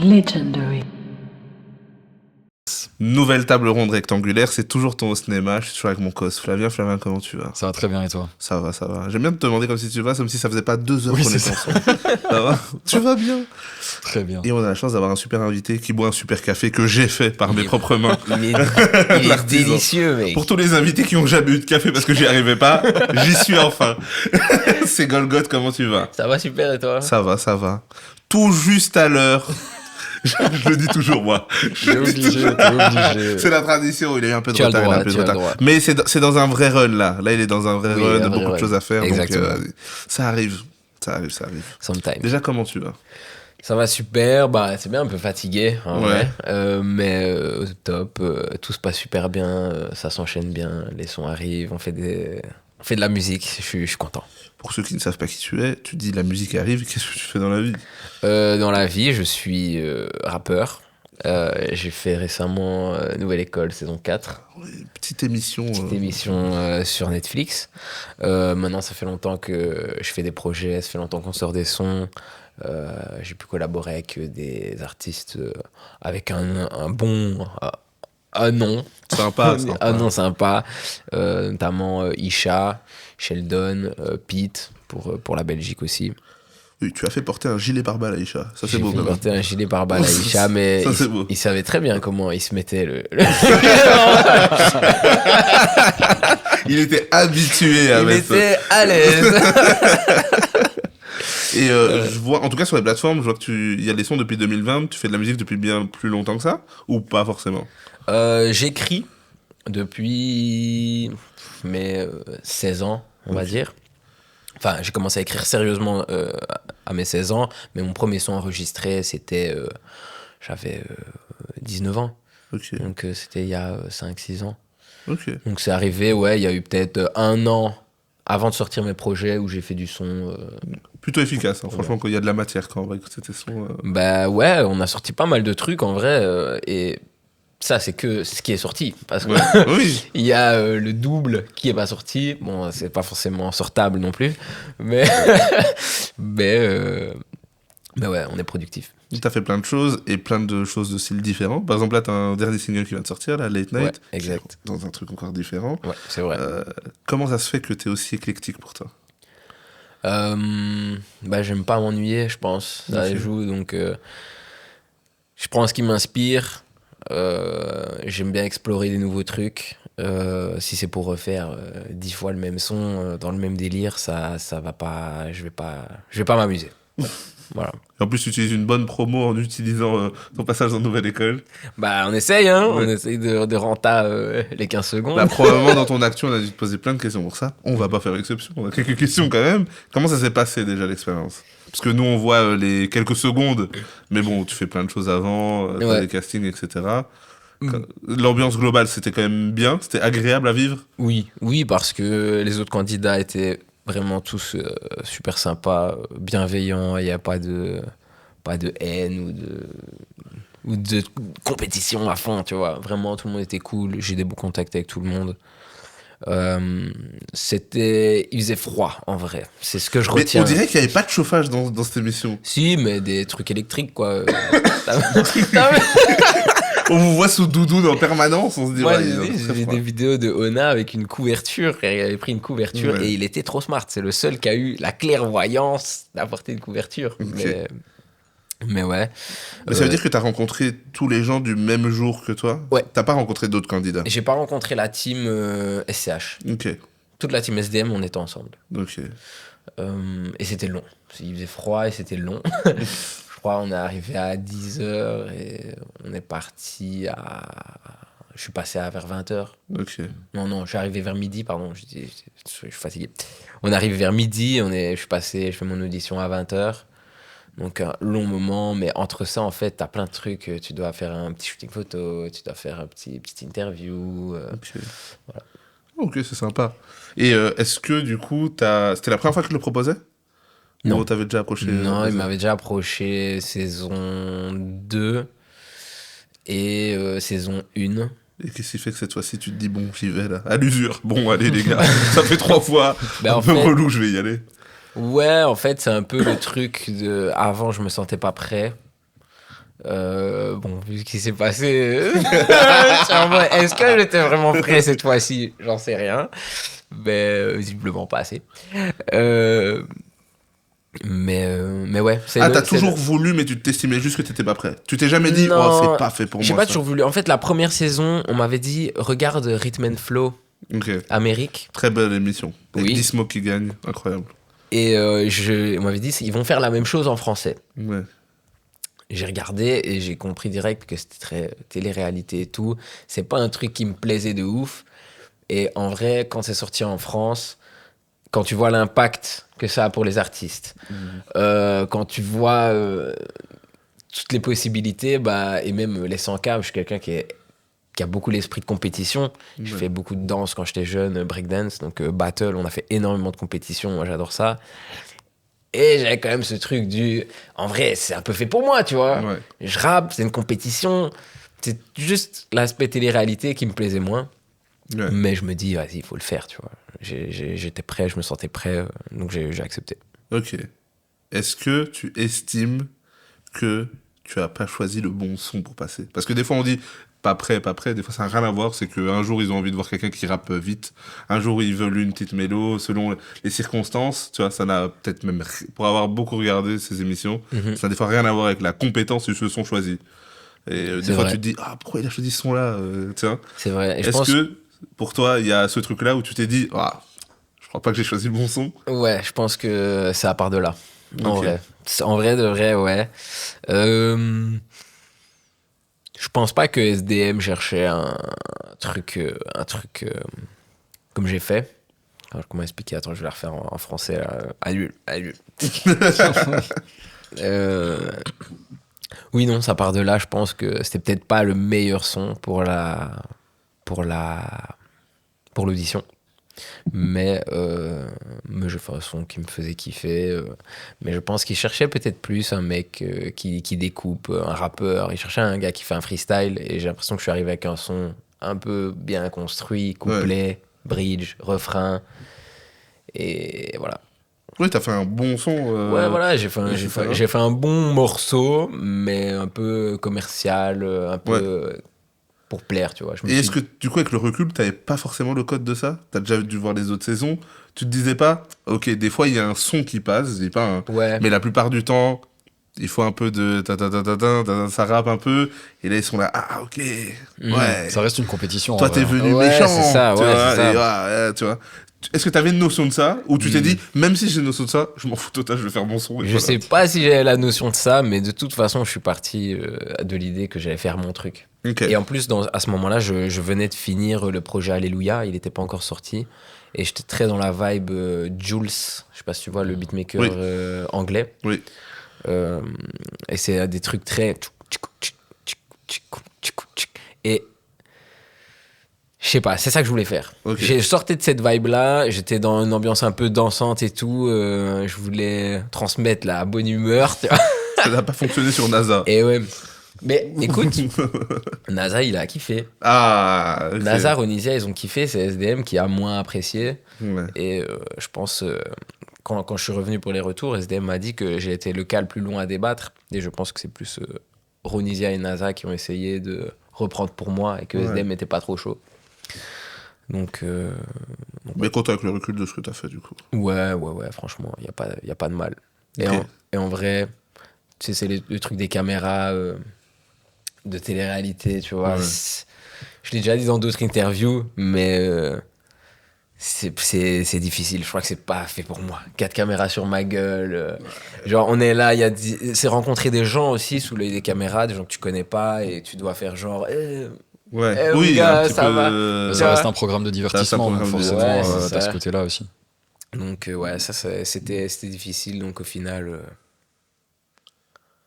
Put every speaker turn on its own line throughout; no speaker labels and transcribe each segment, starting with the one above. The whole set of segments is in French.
Legendary.
Nouvelle table ronde rectangulaire, c'est toujours ton cinéma. Je suis toujours avec mon cos. Flavien, comment tu vas?
Ça va très bien et toi?
Ça va. J'aime bien te demander comme si tu vas, comme si ça faisait pas 2 heures
Oui,
qu'on
c'est
était
ça.
ensemble. Ça va? Tu vas bien?
Très bien.
Et on a la chance d'avoir un super invité qui boit un super café que j'ai fait par mes propres mains.
Il est
L'artisan.
délicieux, mec.
Pour tous les invités qui ont jamais eu de café parce que j'y arrivais pas, j'y suis enfin. C'est Golgoth, comment tu vas?
Ça va super et toi?
Ça va. Tout juste à l'heure. Je le dis toujours, moi.
T'es obligé.
C'est la tradition, il a eu un peu de
Tu as le
retard,
droit,
il a un peu de
tu as le
retard.
droit.
Mais c'est dans un vrai run, là. Là, il est dans un vrai
Oui,
run,
un vrai
beaucoup de
run.
choses à faire.
Exactement.
Donc, ça arrive.
Sometime.
Déjà, comment tu vas?
Ça va super, c'est bien un peu fatigué en
Ouais.
vrai, mais top, tout se passe super bien, ça s'enchaîne bien, les sons arrivent, on fait de la musique, je suis content.
Pour ceux qui ne savent pas qui tu es, tu dis la musique arrive, qu'est-ce que tu fais dans la vie?
Dans la vie, je suis rappeur, j'ai fait récemment Nouvelle École saison 4,
Petite émission.
petite émission sur Netflix. Maintenant, ça fait longtemps que je fais des projets, ça fait longtemps qu'on sort des sons. J'ai pu collaborer avec des artistes avec un bon nom.
Sympa.
Un nom sympa. Notamment Isha, Sheldon, Pete pour la Belgique aussi.
Oui, tu as fait porter un gilet pare-balles à Isha. Ça, c'est
J'ai
beau,
fait
quand même.
porter un gilet pare-balles à Isha, mais
Ça, c'est beau.
il savait très bien comment il se mettait le...
Il était habitué à
Il
mettre ça.
était à l'aise.
Et je vois, en tout cas sur les plateformes, je vois que il y a des sons depuis 2020, tu fais de la musique depuis bien plus longtemps que ça, ou pas forcément?
J'écris depuis mes 16 ans, on va dire. Enfin, j'ai commencé à écrire sérieusement à mes 16 ans, mais mon premier son enregistré, c'était... j'avais 19 ans.
Ok.
Donc, c'était il y a 5-6 ans.
Ok.
Donc, c'est arrivé, il y a eu peut-être 1 an avant de sortir mes projets où j'ai fait du son.
Plutôt efficace, hein. Franchement, quand il y a de la matière, quand on va écouter tes sons.
On a sorti pas mal de trucs en vrai, et ça, c'est que ce qui est sorti. Parce que
Ouais. Oui.
il y a le double qui est pas sorti. Bon, c'est pas forcément sortable non plus, mais mais ouais, on est productif.
T'as fait plein de choses et plein de choses de styles différents. Par exemple, là, t'as un dernier single qui vient de sortir, là, Late Night.
Ouais, exact.
Dans un truc encore différent.
Ouais, c'est vrai.
Comment ça se fait que t'es aussi éclectique pour toi?
J'aime pas m'ennuyer, je pense. Ça
Ok.
joue, donc je prends ce qui m'inspire. J'aime bien explorer des nouveaux trucs. Si c'est pour refaire 10 fois le même son dans le même délire, ça va pas. Je vais pas m'amuser. Voilà.
Et en plus, tu utilises une bonne promo en utilisant ton passage dans Nouvelle École.
On essaye, hein.
Ouais.
On essaye de renta les 15 secondes.
Là, probablement, dans ton actu, on a dû te poser plein de questions pour ça. On va pas faire exception. On a quelques questions quand même. Comment ça s'est passé déjà l'expérience? Parce que nous, on voit les quelques secondes. Mais bon, tu fais plein de choses avant, t'as
Ouais.
des castings, etc. L'ambiance globale, c'était quand même bien? C'était agréable à vivre?
Oui, parce que les autres candidats étaient vraiment tous super sympas, bienveillants. Il n'y a pas de haine ou de compétition à fond, tu vois. Vraiment, tout le monde était cool. J'ai des bons contacts avec tout le monde. Il faisait froid, en vrai. C'est ce que je
Mais
retiens.
on dirait qu'il n'y avait pas de chauffage dans cette émission.
Si, mais des trucs électriques, quoi.
On vous voit sous doudou en permanence, on se dit,
Moi,
ouais, il est
j'ai
très
vu
froid.
des vidéos de Ona avec une couverture. Il avait pris une couverture
Ouais.
et il était trop smart. C'est le seul qui a eu la clairvoyance d'apporter une couverture.
Ok.
Mais ouais.
Mais ça veut dire que t'as rencontré tous les gens du même jour que toi?
Ouais.
T'as pas rencontré d'autres candidats?
J'ai pas rencontré la team SCH.
Ok.
Toute la team SDM, on était ensemble.
Ok.
Et c'était long. Il faisait froid et c'était long. Je crois qu'on est arrivé à 10h et on est parti à... Je suis passé à vers 20h.
Ok.
Non, je suis arrivé vers midi, pardon. Je suis fatigué. On est arrivé vers midi, je fais mon audition à 20h. Donc un long moment, mais entre ça, en fait, t'as plein de trucs. Tu dois faire un petit shooting photo, tu dois faire une petite interview.
Ok.
Voilà.
Ok, c'est sympa. Et est-ce que du coup, c'était la première fois que je le proposais?
Non.
Ou t'avais déjà approché?
Non, il m'avait déjà approché saison 2 et saison 1.
Et qu'est-ce qui fait que cette fois-ci, tu te dis, bon, j'y vais là, à l'usure. Bon, allez les gars, ça fait 3 fois,
En
un peu
fait,
relou, je vais y aller.
Ouais, en fait, c'est un peu le truc de... Avant, je me sentais pas prêt. Bon, vu ce qui s'est passé, est-ce que j'étais vraiment prêt cette fois-ci? J'en sais rien. Mais visiblement pas assez. Mais ouais.
T'as toujours voulu, mais tu t'estimais juste que t'étais pas prêt. Tu t'es jamais dit,
Non,
oh, c'est pas fait pour moi.
J'ai pas
ça.
toujours voulu. En fait, la première saison, on m'avait dit, regarde Rhythm and Flow,
Ok.
Amérique.
Très belle émission. Avec
Oui.
Dismo qui gagne. Incroyable.
Et on m'avait dit, ils vont faire la même chose en français.
Ouais.
J'ai regardé et j'ai compris direct que c'était très télé-réalité et tout. C'est pas un truc qui me plaisait de ouf. Et en vrai, quand c'est sorti en France, quand tu vois l'impact que ça a pour les artistes, quand tu vois toutes les possibilités, bah, et même les 100K, je suis quelqu'un qui a beaucoup l'esprit de compétition. Je fais beaucoup de danse quand j'étais jeune, breakdance, donc battle, on a fait énormément de compétitions, moi j'adore ça. Et j'avais quand même ce truc en vrai, c'est un peu fait pour moi, tu vois.
Ouais.
Je rappe, c'est une compétition. C'est juste l'aspect télé-réalité qui me plaisait moins.
Ouais.
Mais je me dis, vas-y, il faut le faire, tu vois. J'étais prêt, je me sentais prêt, donc j'ai accepté.
Ok. Est-ce que tu estimes que tu as pas choisi le bon son pour passer? Parce que des fois on dit pas prêt, pas prêt. Des fois ça n'a rien à voir. C'est qu'un jour ils ont envie de voir quelqu'un qui rappe vite. Un jour ils veulent une petite mélo. Selon les circonstances, tu vois, ça n'a peut-être même, pour avoir beaucoup regardé ces émissions, ça n'a des fois rien à voir avec la compétence du son choisi. Et des
C'est
fois
vrai.
tu te dis, ah, pourquoi il a choisi ce son-là, tu vois?
C'est vrai. Et je
Est-ce
pense,
que pour toi il y a ce truc-là où tu t'es dit, ah, je crois pas que j'ai choisi le bon son?
ouais, je pense que ça part de là. En
Ok.
vrai. En vrai, de vrai, ouais. Je pense pas que SDM cherchait un truc comme j'ai fait. Alors, comment expliquer? Attends, je vais la refaire en français. Annule. Oui, non, ça part de là. Je pense que c'était peut-être pas le meilleur son pour l'audition. Mais j'ai fait un son qui me faisait kiffer. Mais je pense qu'il cherchait peut-être plus un mec qui découpe, un rappeur. Il cherchait un gars qui fait un freestyle. Et j'ai l'impression que je suis arrivé avec un son un peu bien construit, couplet, bridge, refrain. Et voilà.
Oui, t'as fait un bon son.
Ouais, voilà, j'ai fait,
c'est ça.
j'ai fait un bon morceau, mais un peu commercial, un peu pour plaire, tu vois. Je me
Et
suis
est-ce que, du coup, avec le recul, t'avais pas forcément le code de ça? T'as déjà dû voir les autres saisons. Tu te disais pas, ok, des fois, il y a un son qui passe, je dis pas un-
Ouais.
mais la plupart du temps, il faut un peu de ça rappe un peu, et là, ils sont là, ah, ok, ouais.
Ça reste une compétition.
Toi,
en
t'es
vrai, hein.
venu
Ouais,
méchant.
c'est ça,
tu
ouais,
vois,
c'est ça.
et ouais, tu vois. Est-ce que t'avais une notion de ça, ou tu t'es dit, même si j'ai une notion de ça, je m'en fous total, je vais faire mon son. Et
Je
voilà.
sais pas si j'avais la notion de ça, mais de toute façon, je suis parti de l'idée que j'allais faire mon truc.
Ok.
Et en plus, à ce moment-là, je venais de finir le projet Alléluia, il n'était pas encore sorti. Et j'étais très dans la vibe Jules, je sais pas si tu vois, le beatmaker
Oui.
anglais.
Oui.
Et c'est des trucs très... Et je sais pas, c'est ça que je voulais faire.
Ok.
Je sortais de cette vibe-là, j'étais dans une ambiance un peu dansante et tout. Je voulais transmettre la bonne humeur, tu vois.
Ça n'a pas fonctionné sur NASA.
Et ouais. Mais écoute, NASA, il a kiffé.
Ah, ok.
NASA, Ronisia, ils ont kiffé. C'est SDM qui a moins apprécié.
Ouais.
Et je pense, quand je suis revenu pour les retours, SDM m'a dit que j'ai été le cas le plus long à débattre. Et je pense que c'est plus Ronisia et NASA qui ont essayé de reprendre pour moi et que
Ouais.
SDM n'était pas trop chaud. Donc,
Mais content avec le recul de ce que t'as fait, du coup.
ouais, franchement, il n'y a pas de mal. Et,
Ok.
en vrai, tu sais, c'est le truc des caméras de télé-réalité, tu vois.
Ouais.
Je l'ai déjà dit dans d'autres interviews, mais c'est difficile. Je crois que c'est pas fait pour moi. 4 caméras sur ma gueule. Genre, on est là, c'est rencontrer des gens aussi sous l'œil des caméras, des gens que tu connais pas, et tu dois faire genre...
Ouais.
Eh,
Oui,
mon gars,
un petit
ça
peu.
va.
Ça reste un programme de divertissement,
programme
donc
de-
forcément,
Ouais, c'est
t'as
ça.
ce côté-là aussi.
Donc, ouais, c'était difficile. Donc, au final...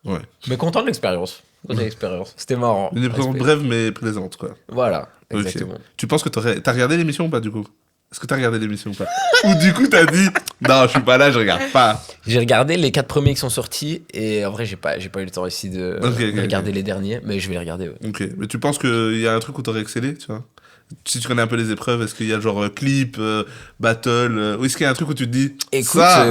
Ouais.
Mais content de l'expérience. Content de l'expérience. C'était marrant.
Une émission
Respect.
brève mais plaisante, quoi.
Voilà,
Ok.
exactement.
Tu penses que t'as regardé l'émission ou pas, du coup? Est-ce que t'as regardé l'émission ou pas? Ou du coup, t'as dit, non, je suis pas là, je regarde pas.
J'ai regardé les 4 premiers qui sont sortis et en vrai, j'ai pas eu le temps ici de
Ok,
regarder les derniers, mais je vais les regarder. Ouais.
Ok. Mais tu penses qu'il y a un truc où t'aurais excellé, tu vois? Si tu connais un peu les épreuves, est-ce qu'il y a genre clip, battle, ou est-ce qu'il y a un truc où tu te dis,
Écoute,
ça,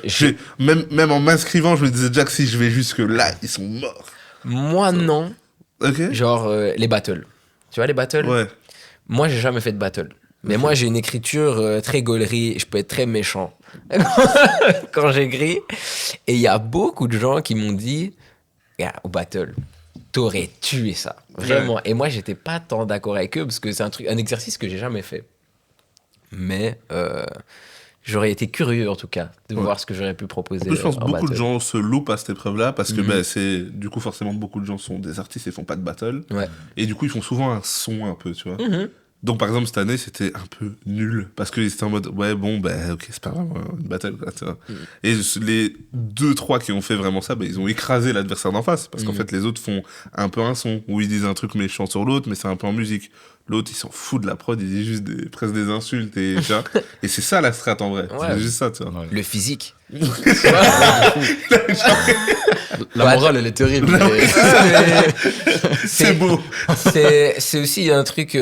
j'ai-
même en m'inscrivant, je me disais déjà que si je vais jusque là, ils sont morts.
Moi, non.
Ok.
Genre, les battles. Tu vois, les battles?
Ouais.
Moi, j'ai jamais fait de battle. Mais
Ok.
moi, j'ai une écriture très gaulerie. Je peux être très méchant quand j'écris. Et il y a beaucoup de gens qui m'ont dit, gars, au battle, t'aurais tué ça. Vraiment.
Ouais.
Et moi, j'étais pas tant d'accord avec eux parce que c'est un exercice que j'ai jamais fait. Mais j'aurais été curieux, en tout cas, de
Ouais.
voir ce que j'aurais pu
En
proposer
plus, je pense que
en
beaucoup de
battle.
gens se loupent à cette épreuve-là parce que
Mhm.
bah, c'est du coup forcément beaucoup de gens sont des artistes et font pas de battle
Ouais.
et du coup ils font souvent un son un peu, tu vois.
Mhm.
Donc par exemple cette année c'était un peu nul parce que c'était en mode ouais bon bah ok c'est pas vraiment une battle quoi, tu vois.
Mhm.
Et les 2-3 qui ont fait vraiment ça bah, ils ont écrasé l'adversaire d'en face parce qu'en
Mhm.
fait les autres font un peu un son où ils disent un truc méchant sur l'autre mais c'est un peu en musique. L'autre il s'en fout de la prod, il dit juste presque des insultes et tu vois. Et c'est ça la strat en vrai,
Ouais.
c'est juste ça tu vois.
Ouais.
Le physique.
La
Bah,
morale, elle est terrible.
Non,
mais-
C'est beau.
C'est aussi un truc, tu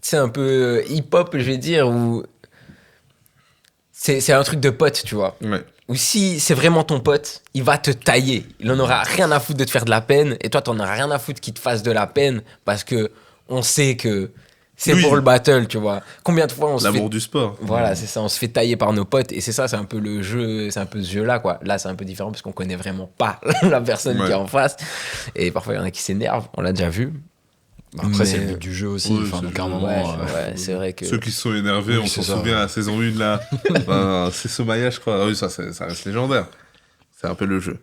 sais, un peu hip-hop, je vais dire, où c'est un truc de pote, tu vois.
Ouais.
Ou si c'est vraiment ton pote, il va te tailler. Il en aura rien à foutre de te faire de la peine, et toi, t'en as rien à foutre qu'il te fasse de la peine, parce que on sait que c'est
Oui.
pour le battle, tu vois. Combien de fois on se fait...
L'amour du sport.
Voilà, c'est ça, on se fait tailler par nos potes, et c'est ça, c'est un peu le jeu, c'est un peu ce jeu-là, quoi. Là, c'est un peu différent, parce qu'on connaît vraiment pas la personne
Ouais.
qui est en face, et parfois, il y en a qui s'énervent, on l'a déjà vu.
Après, c'est
Mais-
le but du jeu aussi.
Oui,
Enfin,
c'est
donc
le
à un
jeu.
moment.
Ouais, c'est vrai que...
Ceux qui se sont énervés,
Oui,
on
c'est
s'en
ça,
souvient
ouais.
à saison 1 là. C'est Somaya, je crois. Ah oui, ça reste légendaire. C'est un peu le jeu.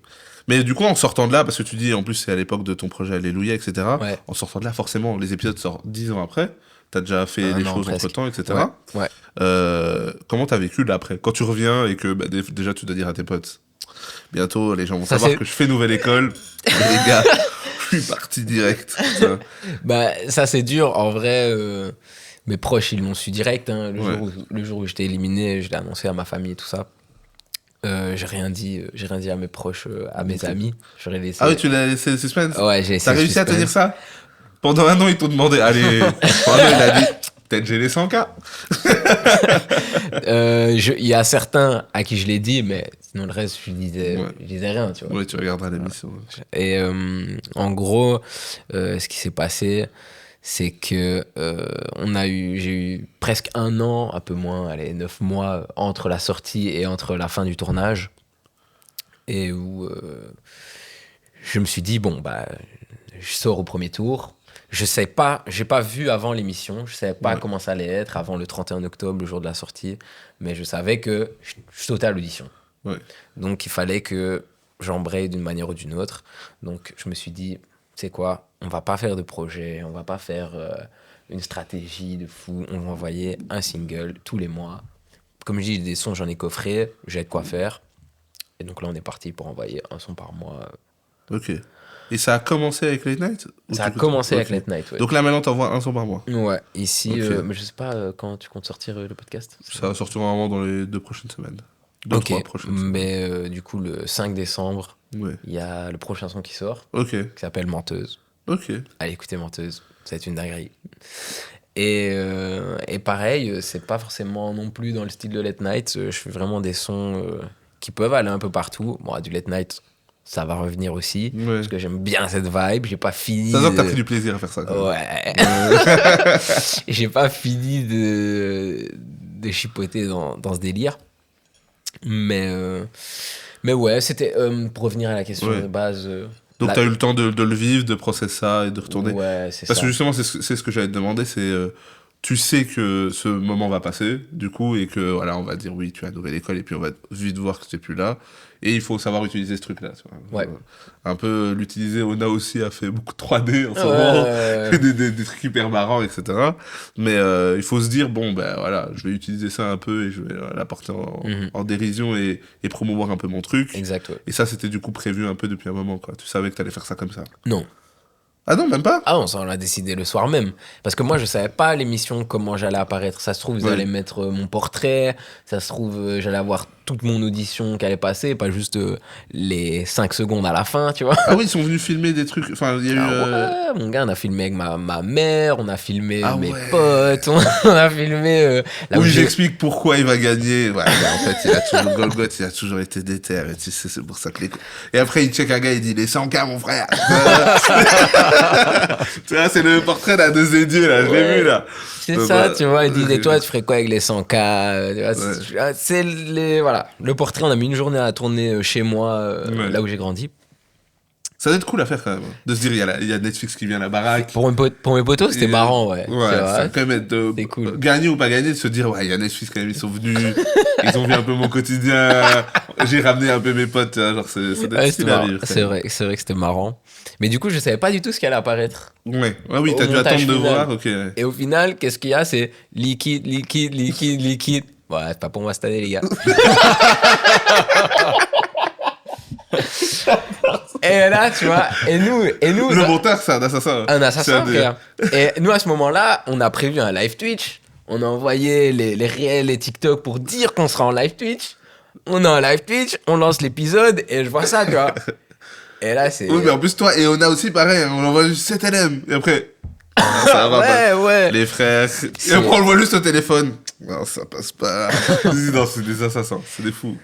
Mais du coup, en sortant de là, parce que tu dis, en plus, c'est à l'époque de ton projet Alléluia, etc.
Ouais.
En sortant de là, forcément, les épisodes sortent 10 ans après. T'as déjà fait
Un
des
an
choses
presque.
entre temps, etc.
Ouais.
Comment t'as vécu là après? Quand tu reviens et que bah, déjà tu dois dire à tes potes, bientôt les gens vont
Ça,
savoir
c'est-
que je fais nouvelle école. Et les gars, je suis parti direct. Tu vois.
Bah, ça, c'est dur. En vrai, mes proches, ils l'ont su direct. Hein.
Ouais.
Le jour où j'étais éliminé, je l'ai annoncé à ma famille et tout ça. J'ai rien dit à mes proches, à mes
Ok.
amis. J'aurais laissé.
Ah oui, tu l'as laissé le suspense?
Ouais, j'ai laissé
T'as
le
réussi à
suspense.
tenir ça? Pendant un an, ils t'ont demandé, allez, pendant un an, il a dit, peut-être j'ai les 100K.
Il y a certains à qui je l'ai dit, mais sinon le reste,
Ouais.
je disais rien, tu vois.
Ouais, tu regarderas l'émission.
Et en gros, ce qui s'est passé, c'est que j'ai eu presque un an, un peu moins, allez, 9 mois entre la sortie et entre la fin du tournage. Et où je me suis dit, bon, bah, je sors au premier tour. Je sais pas, j'ai pas vu avant l'émission, je savais pas
Ouais.
comment ça allait être avant le 31 octobre, le jour de la sortie, mais je savais que je sautais à l'audition.
Ouais.
Donc il fallait que j'embraye d'une manière ou d'une autre. Donc je me suis dit, c'est quoi, on va pas faire de projet, on va pas faire une stratégie de fou, on va envoyer un single tous les mois. Comme je dis, des sons, j'en ai coffré, j'ai de quoi faire. Et donc là, on est parti pour envoyer un son par mois.
Ok. Et ça a commencé avec Late Night? Ou
Ça a
tu-
commencé avec
Ok.
Late Night, ouais.
Donc là, maintenant, t'envoies un son par mois.
Ouais, ici,
Ok.
mais je sais pas quand tu comptes sortir le podcast.
Ça va sortir vraiment dans les 2 prochaines semaines. 2-3
Ok,
prochaines semaines.
mais du coup, le 5 décembre,
Ouais.
il y a le prochain son qui sort,
Ok.
qui s'appelle Menteuse.
Ok.
Allez écouter Menteuse, ça va être une dinguerie. Et pareil, c'est pas forcément non plus dans le style de Late Night, je fais vraiment des sons qui peuvent aller un peu partout. Bon, du Late Night, ça va revenir aussi,
Ouais.
parce que j'aime bien cette vibe, j'ai pas fini
Ça se voit que t'as
de-
pris du plaisir à faire ça. Quand même.
Ouais. J'ai pas fini de chipoter dans ce délire. Mais ouais, c'était pour revenir à la question
Ouais.
de base.
Donc
la-
t'as eu le temps de le vivre, de processer ça et de retourner.
Ouais, c'est
Parce
ça.
que justement, c'est ce que j'allais te demander, c'est tu sais que ce moment va passer, du coup, et que voilà, on va dire oui, tu as une nouvelle école, et puis on va vite voir que t'es plus là. Et il faut savoir utiliser ce truc-là. Tu vois.
Ouais.
Un peu l'utiliser. Ona aussi a fait beaucoup de 3D en ce
Ouais,
moment.
ouais,
des trucs hyper marrants, etc. Mais il faut se dire, bon, ben voilà, je vais utiliser ça un peu et je vais l'apporter
Mhm.
en dérision et promouvoir un peu mon truc.
exact, ouais.
Et ça, c'était du coup prévu un peu depuis un moment, quoi. Tu savais que t'allais faire ça comme ça.
Non.
Ah non, même pas.
Ah non, ça on l'a décidé le soir même. Parce que moi je savais pas l'émission comment j'allais apparaître. Ça se trouve, ils
Ouais.
allaient mettre mon portrait. Ça se trouve, j'allais avoir toute mon audition qui allait passer, pas juste les 5 secondes à la fin, tu vois.
Ah oui, ils sont venus filmer des trucs. Enfin, il y a eu.
Ah ouais, mon gars, on a filmé avec ma mère, on a filmé
Ah
mes
ouais.
potes, on a filmé là où
Oui,
j'ai-
j'explique pourquoi il va gagner. Ouais, mais en fait, il a toujours Golgoth, il a toujours été déter. Et tu sais, c'est pour ça que les. Et après, il check un gars, il dit les 100K, mon frère. Tu vois, c'est le portrait là, de Zédieu, là, je l'ai
Ouais.
vu là.
C'est
Ouais,
ça,
bah,
tu vois, il dit, et toi, tu ferais quoi avec les 100K tu vois, c'est voilà. Le portrait, on a mis une journée à tourner chez moi,
Ouais.
là où j'ai grandi.
Ça doit être cool à faire quand même. De se dire, il y a Netflix qui vient à la baraque.
Pour mes potos, c'était
Et,
marrant, ouais.
Ouais,
C'est
ça
vrai.
va quand même être de
C'est cool.
gagner ou pas gagner, de se dire, ouais, il y a Netflix quand même, ils sont venus, ils ont vu un peu mon quotidien, j'ai ramené un peu mes potes, tu vois, genre, ça doit être
Ouais,
stylé à
marrant.
vivre, quand
C'est
même.
vrai que c'était marrant. Mais du coup, je savais pas du tout ce qui allait apparaître.
Ouais, ouais, oui,
Au
t'as dû
montage
attendre de
final.
voir, ok. Ouais.
Et au final, qu'est-ce qu'il y a? C'est liquide, liquide, liquide, liquide. Ouais, c'est pas pour moi cette année, les gars. Et là, tu vois, et nous,
Le monteur, c'est un assassin.
un assassin,
C'est
frère. Et nous, à ce moment-là, on a prévu un live Twitch. On a envoyé les réels et TikTok pour dire qu'on sera en live Twitch. On a un live Twitch, on lance l'épisode et je vois ça, tu vois. Et là, c'est.
Oui, mais en plus, toi, et on a aussi pareil, hein, on envoie juste 7 LM, et après, ah, ça va pas.
ouais.
Les frères, et après, on le voit juste au téléphone. Non, ça passe pas. Non, c'est des assassins, c'est des fous.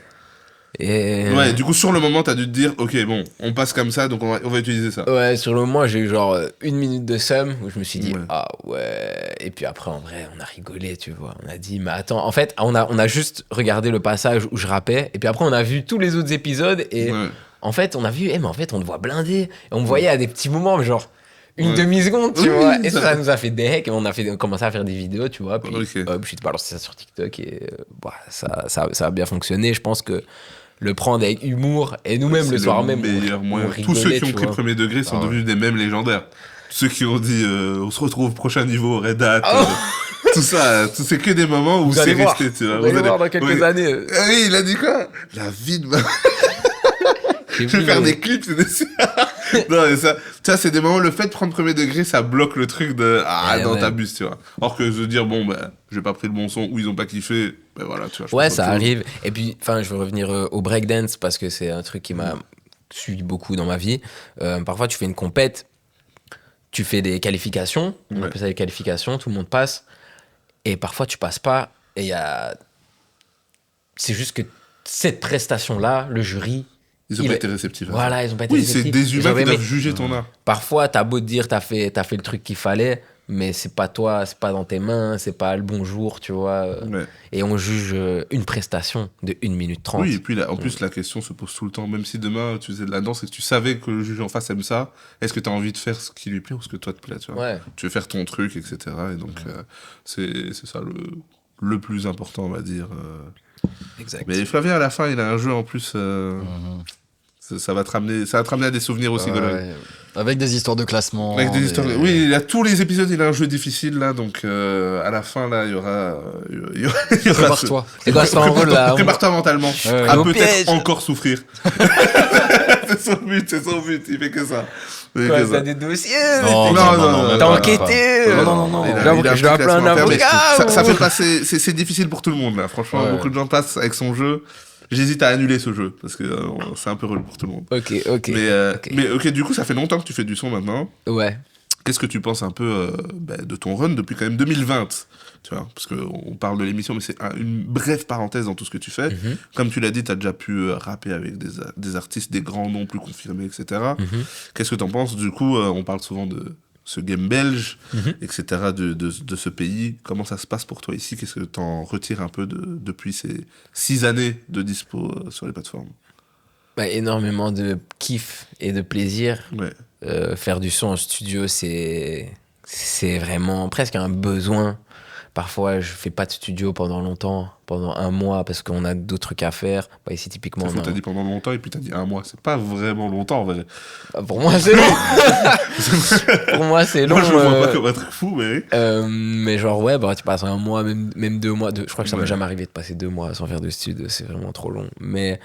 Et...
Ouais, du coup, sur le moment, t'as dû te dire, ok, bon, on passe comme ça, donc on va utiliser ça.
Ouais, sur le moment, j'ai eu genre 1 minute de seum où je me suis dit,
Ouais.
ah ouais. Et puis après, en vrai, on a rigolé, tu vois. On a dit, mais attends, en fait, on a juste regardé le passage où je rappais. Et puis après, on a vu tous les autres épisodes. Et
Ouais.
en fait, on a vu, mais en fait, on te voit blindé. Et on me voyait à des petits moments, genre une
Ouais.
demi-seconde, tu
Oui,
vois. Et
ça
ça
va.
nous a fait des hacks. Et on a commencé à faire des vidéos, tu vois. Puis
Ok.
hop, je suis balancé ça sur TikTok. Et bah, ça a bien fonctionné. Je pense que le prendre avec humour. Et nous-mêmes,
C'est
le soir même,
meilleur
on
moyen.
rigolait,
Tous ceux qui ont
tu
pris
vois.
premier degré sont
Ah ouais.
devenus des mèmes légendaires. Ceux qui ont dit on se retrouve prochain niveau, Red Hat,
Oh.
tout ça, c'est que des moments où
Vous
c'est
allez voir.
resté, tu vois.
Vous allez voir dans quelques
oui.
années.
Ah oui, il a dit quoi? La vie de ma...
J'ai
Je vais
vu,
faire
mais-
des clips, c'est des... Non, mais ça, tu vois, c'est des moments, le fait de prendre premier degré, ça bloque le truc de, ah,
Eh
non,
ouais.
t'abuses, tu vois. Or que de dire, bon, ben, j'ai pas pris le bon son, ou ils ont pas kiffé, ben voilà, tu vois. je
Ouais,
pense
ça
autre chose.
arrive. Et puis, enfin, je veux revenir au breakdance parce que c'est un truc qui m'a suivi beaucoup dans ma vie. Parfois, tu fais une compète, tu fais des qualifications, on
Ouais.
appelle ça des qualifications, tout le monde passe. Et parfois, tu passes pas. Et il y a. C'est juste que cette prestation-là, le jury.
Ils ont
il
pas
est-
été réceptifs. à ça.
Voilà, ils ont pas été
Oui, c'est
réceptifs.
des humains
J'aurais
qui
aimé-
doivent juger ton art.
Parfois, t'as beau te dire, t'as fait le truc qu'il fallait, mais c'est pas toi, c'est pas dans tes mains, c'est pas le bon jour, tu vois.
Ouais.
Et on juge une prestation de 1 minute 30.
Oui, et puis là, en plus, la question se pose tout le temps. Même si demain, tu faisais de la danse et que tu savais que le juge en face aime ça, est-ce que tu as envie de faire ce qui lui plaît ou ce que toi te plaît, tu vois.
Ouais.
Tu veux faire ton truc, etc. Et donc, c'est ça le plus important, on va dire.
Exact.
Mais Flavien, à la fin, il a un jeu en plus. Ça va te ramener à des souvenirs aussi, Golgoth.
Ouais. Avec des histoires de classement.
Avec des histoires. Oui, il a tous les épisodes, il a un jeu difficile là, donc à la fin là, il y aura.
Prépare-toi.
C'est quoi ce rôle là
Prépare-toi mentalement
Ouais.
à
Au
peut-être
piège.
encore souffrir. c'est son but, il fait que ça. Il fait
Quoi,
que
t'as
ça.
des dossiers
Non,
T'as
non,
enquêté
non.
Il a-
Je dois-
il a un
je dois
petit
appeler un
classement à faire, mais
avocat,
ça
ou-
fait passer. C'est difficile pour tout le monde là. Franchement,
Ouais.
beaucoup de gens passent avec son jeu. J'hésite à annuler ce jeu parce que c'est un peu relou pour tout le monde.
Ok.
Mais ok, du coup, ça fait longtemps que tu fais du son maintenant.
Ouais.
Qu'est-ce que tu penses un peu de ton run depuis quand même 2020, tu vois, parce qu'on parle de l'émission, mais c'est une brève parenthèse dans tout ce que tu fais.
Mhm.
Comme tu l'as dit, tu as déjà pu rapper avec des artistes, des grands noms plus confirmés, etc.
Mhm.
Qu'est-ce que tu en penses? Du coup, on parle souvent de ce game belge,
Mhm.
etc., de ce pays. Comment ça se passe pour toi ici? Qu'est-ce que tu en retires un peu depuis ces 6 années de dispo sur les plateformes?
Bah, énormément de kiff et de plaisir.
Ouais.
Faire du son en studio, c'est vraiment presque un besoin. Parfois, je fais pas de studio pendant longtemps pendant un mois parce qu'on a d'autres trucs à faire. Bah, ici, typiquement,
T'as dit pendant longtemps et puis t'as dit un mois. C'est pas vraiment longtemps en vrai.
Pour moi, c'est long. Pour moi, c'est long.
Moi, je le vois pas comme un très fou, mais.
Mais genre, ouais, bah, tu passes un mois, même 2 mois. Je crois que ça m'est
Ouais.
jamais arrivé de passer 2 mois sans faire de studio. C'est vraiment trop long. Mais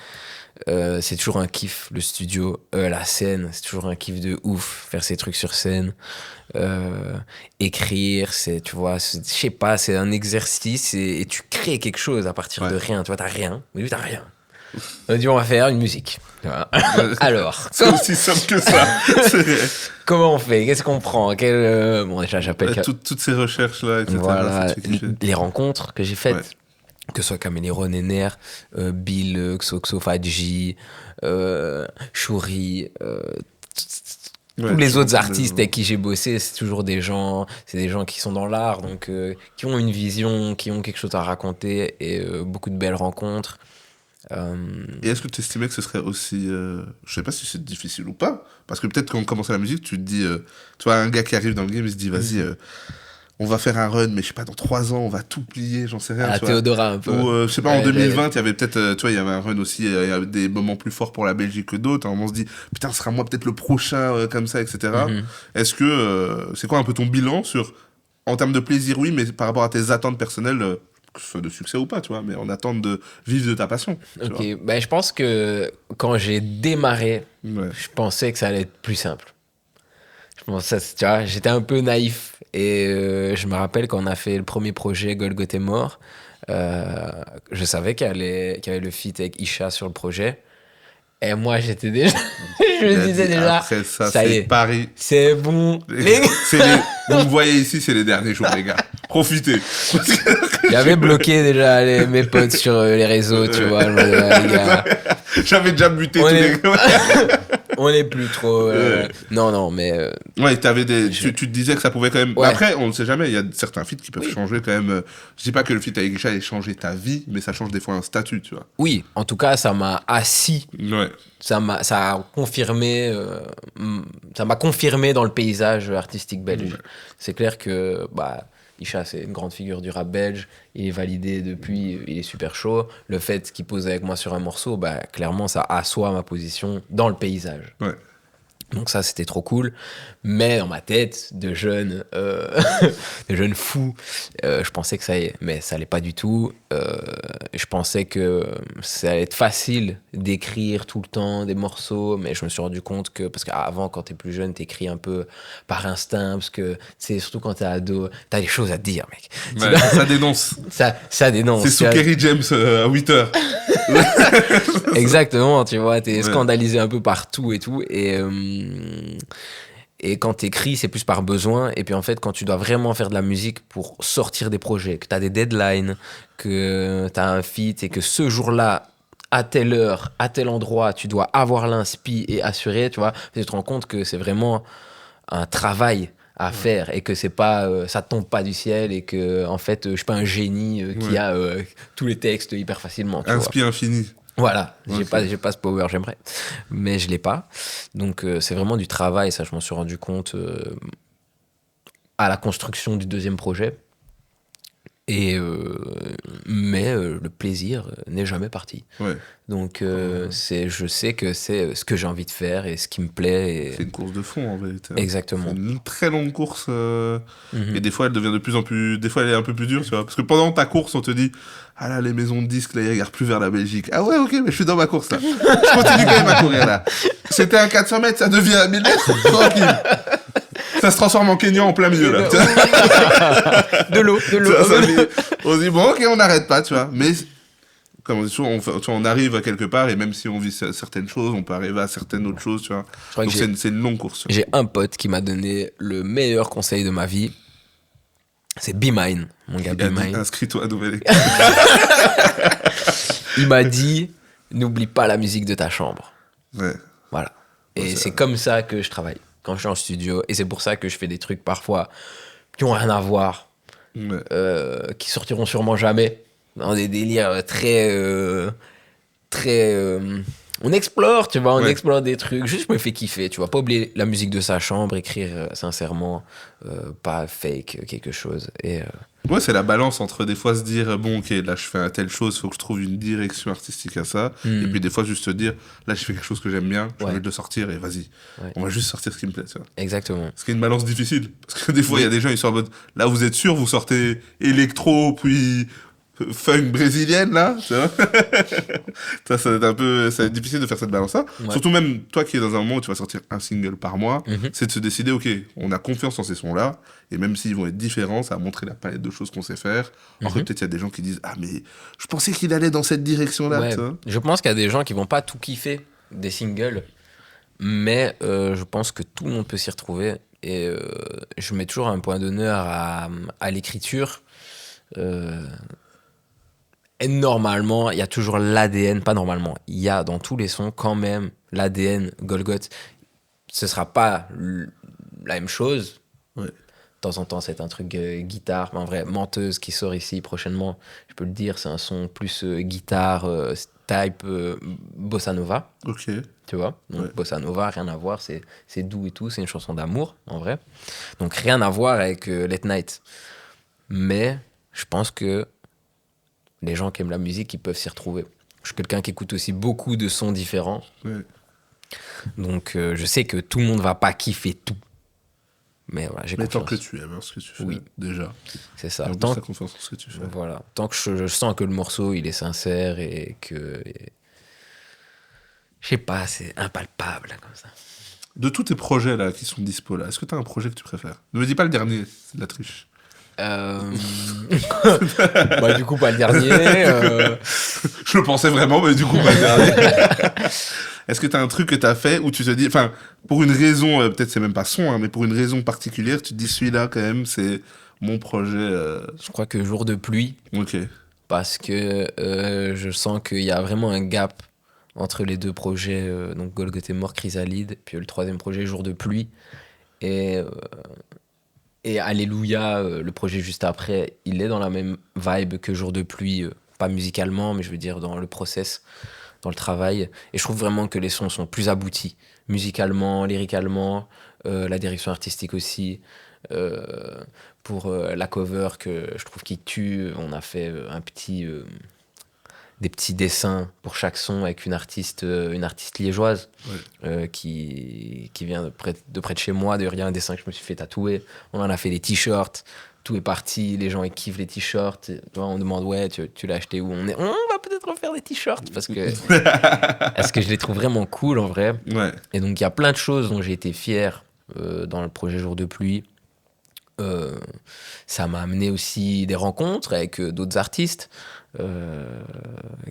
c'est toujours un kiff, le studio. La scène, c'est toujours un kiff de ouf. Faire ces trucs sur scène. Écrire, tu vois, je sais pas, c'est un exercice et tu crées quelque chose à partir de rien. Tu vois, t'as rien. Mais lui, t'as rien. On a dit, on va faire une musique. Voilà. Alors,
C'est aussi simple que ça.
comment on fait? Qu'est-ce qu'on prend? Bon, déjà, j'appelle.
Toutes ces recherches-là, etc.
Voilà,
faut que tu fais.
les rencontres que j'ai faites,
Ouais.
que ce soit Caméléon Nenner, Bill, Xoxo Fadji, Chouri,
Ouais,
tous les
tu
autres
rencontres
artistes avec qui j'ai bossé, c'est toujours des gens qui sont dans l'art, donc qui ont une vision, qui ont quelque chose à raconter et beaucoup de belles rencontres.
Et est-ce que tu estimais que ce serait aussi. Je sais pas si c'est difficile ou pas, parce que peut-être quand on commence la musique, tu te dis. Tu vois, un gars qui arrive dans le game, il se dit, vas-y, on va faire un run, mais je sais pas, dans 3 ans, on va tout plier, j'en sais rien.
À
tu vois.
Théodora un peu.
Ou, je sais pas, en
Ouais,
2020, il y avait peut-être. Tu vois, il y avait un run aussi, il y avait des moments plus forts pour la Belgique que d'autres. On se dit, putain, ce sera moi peut-être le prochain, comme ça, etc.
Mhm.
Est-ce que. C'est quoi un peu ton bilan sur. En termes de plaisir, oui, mais par rapport à tes attentes personnelles, que ce soit de succès ou pas, tu vois, mais en attente de vivre de ta passion. Tu vois.
Ok, ben, je pense que quand j'ai démarré,
Ouais.
je pensais que ça allait être plus simple. Je pensais, tu vois, j'étais un peu naïf. Et je me rappelle quand on a fait le premier projet Golgoth est mort, je savais qu'il y avait le feat avec Isha sur le projet. Et moi, j'étais déjà. Je
Il
me
a
disais
dit,
déjà.
après ça,
ça y
c'est
est.
Paris.
C'est bon. Les gars.
Vous me voyez ici, c'est les derniers jours, les gars. Profitez. Parce que
J'avais bloqué déjà mes potes sur les réseaux, tu vois. Je me disais, ah, les gars,
j'avais déjà buté
On
tous
est-
les gars.
on est plus trop. Non, mais.
Ouais, tu te disais que ça pouvait quand même.
Ouais.
Mais après, on ne sait jamais. Il y a certains feats qui peuvent changer quand même. Je dis pas que le feat avec Isha ait changé ta vie, mais ça change des fois un statut, tu vois.
Oui, en tout cas, ça m'a assis.
Ouais.
Ça a confirmé, ça m'a confirmé dans le paysage artistique belge.
Ouais.
C'est clair que bah, Isha, c'est une grande figure du rap belge. Il est validé depuis, il est super chaud. Le fait qu'il pose avec moi sur un morceau, bah, clairement, ça assoit ma position dans le paysage.
Ouais.
Donc ça, c'était trop cool. Mais dans ma tête, de jeune, de jeune fou, je pensais que ça allait. Mais ça allait pas du tout. Je pensais que ça allait être facile d'écrire tout le temps des morceaux. Mais je me suis rendu compte que... Parce qu'avant, quand t'es plus jeune, t'écris un peu par instinct. Parce que, c'est surtout quand t'es ado, t'as des choses à te dire, mec.
Ouais, ça dénonce.
Ça dénonce.
C'est
tu vois.
sous Kerry James à 8h.
Exactement, tu vois, t'es
Ouais.
scandalisé un peu partout et tout. Et quand t'écris, c'est plus par besoin. Et puis en fait, quand tu dois vraiment faire de la musique pour sortir des projets, que t'as des deadlines, que t'as un feat et que ce jour-là, à telle heure, à tel endroit, tu dois avoir l'inspi et assurer, tu vois, tu te rends compte que c'est vraiment un travail à faire et que c'est pas ça tombe pas du ciel et que en fait je suis pas un génie qui
Ouais.
a tous les textes hyper facilement, tu vois.
Inspi infini.
Voilà,
Ok.
j'ai pas ce power, j'aimerais, mais je l'ai pas. Donc c'est vraiment du travail, ça je m'en suis rendu compte à la construction du deuxième projet. Et mais le plaisir n'est jamais parti.
Ouais.
Donc je sais que c'est ce que j'ai envie de faire et ce qui me plaît. Et...
C'est une course de fond en vérité.
Exactement.
C'est une très longue course.
Mhm.
Et des fois, elle devient de plus en plus. Des fois, elle est un peu plus dure, tu vois. Parce que pendant ta course, on te dit, ah là, les maisons de disques, là, ils regardent plus vers la Belgique. Ah ouais, ok, mais je suis dans ma course, là. Je continue quand même à courir, là. C'était un 400 mètres, ça devient un 1000 mètres. Tranquille. Ça se transforme en Kenya en plein milieu, là.
De l'eau.
On se dit, bon, ok, on n'arrête pas, tu vois. Mais, comme on dit toujours, tu vois, on arrive à quelque part, et même si on vit certaines choses, on peut arriver à certaines autres choses, tu vois.
Je crois que
Donc, c'est une longue course.
j'ai un pote qui m'a donné le meilleur conseil de ma vie. C'est Be Mine, mon gars,
Il a
Be
dit,
Mine.
inscris-toi à nouvelle équipe.
Il m'a dit, n'oublie pas la musique de ta chambre.
Ouais.
Voilà. Et
Ouais,
c'est comme ça que je travaille quand je suis en studio. Et c'est pour ça que je fais des trucs parfois qui ont rien à voir,
Ouais.
qui sortiront sûrement jamais, dans des délires très on explore, tu vois, on
Ouais.
explore des trucs. Juste, je me fais kiffer, tu vois. Pas oublier la musique de sa chambre, écrire sincèrement, pas fake quelque chose. Et
Ouais, c'est la balance entre des fois se dire, bon, ok, là je fais un telle chose, faut que je trouve une direction artistique à ça. Et puis des fois juste se dire, là j'ai fait quelque chose que j'aime bien, j'ai
Ouais.
envie de le sortir et vas-y,
Ouais.
on va juste sortir ce qui me plaît, tu vois.
exactement.
Ce qui est une balance difficile. Parce que des fois, il y a des gens, ils sont en mode, là vous êtes sûr, vous sortez électro, puis funk brésilienne, là, tu vois. Ça va être un peu, ça va être difficile de faire cette balance-là.
Ouais.
Surtout même, toi qui es dans un moment où tu vas sortir un single par mois,
Mhm.
c'est de se décider, ok, on a confiance en ces sons-là, et même s'ils vont être différents, ça va montrer la palette de choses qu'on sait faire. Alors que
Mhm.
peut-être il y a des gens qui disent, ah mais je pensais qu'il allait dans cette direction-là,
Ouais.
tu vois.
Je pense qu'il y a des gens qui vont pas tout kiffer des singles, mais je pense que tout le monde peut s'y retrouver. Et je mets toujours un point d'honneur à l'écriture. Et normalement, il y a toujours l'ADN, pas normalement, il y a dans tous les sons quand même l'ADN Golgoth. Ce sera pas la même chose.
Ouais.
De temps en temps, c'est un truc guitare. Mais en vrai, Menteuse qui sort ici prochainement, je peux le dire, c'est un son plus guitare, type bossa nova,
Ok.
tu vois. Donc
Ouais.
bossa nova, rien à voir, c'est doux et tout, c'est une chanson d'amour, en vrai. Donc rien à voir avec Late Night. Mais je pense que les gens qui aiment la musique, ils peuvent s'y retrouver. Je suis quelqu'un qui écoute aussi beaucoup de sons différents.
Ouais.
Donc je sais que tout le monde va pas kiffer tout. Mais voilà, j'ai
Mais tant
confiance.
que tu aimes hein, ce que tu fais,
Oui.
déjà.
C'est
Et
ça.
en plus,
Tant,
t'as confiance en ce que tu fais.
voilà. Tant que je sens que le morceau, il est sincère et que... je sais pas, c'est impalpable comme ça.
De tous tes projets là qui sont dispo là, est-ce que t'as un projet que tu préfères? Ne me dis pas le dernier, c'est de la triche.
Bah, du coup, pas le dernier.
Je le pensais vraiment, mais du coup pas le dernier. Est-ce que t'as un truc que t'as fait où tu te dis, enfin, pour une raison, peut-être c'est même pas son, hein, mais pour une raison particulière, tu te dis celui-là quand même, c'est mon projet.
Je crois que Jour de pluie,
Ok.
parce que je sens qu'il y a vraiment un gap entre les deux projets, donc Golgoth est mort, Chrysalide, puis le troisième projet, Jour de pluie. Et Alléluia, le projet juste après, il est dans la même vibe que Jour de pluie, pas musicalement, mais je veux dire dans le process, dans le travail. Et je trouve vraiment que les sons sont plus aboutis, musicalement, lyricalement, la direction artistique aussi. Pour la cover que je trouve qui tue, on a fait des petits dessins pour chaque son avec une artiste liégeoise qui vient de près de chez moi. D'ailleurs, il y a un dessin que je me suis fait tatouer. On en a fait des t-shirts. Tout est parti. Les gens ils kiffent les t-shirts. Tu vois, on demande ouais, tu l'as acheté où? On va peut-être refaire des t-shirts parce que je les trouve vraiment cool en vrai.
Ouais.
Et donc, il y a plein de choses dont j'ai été fier dans le projet Jour de pluie. Ça m'a amené aussi des rencontres avec d'autres artistes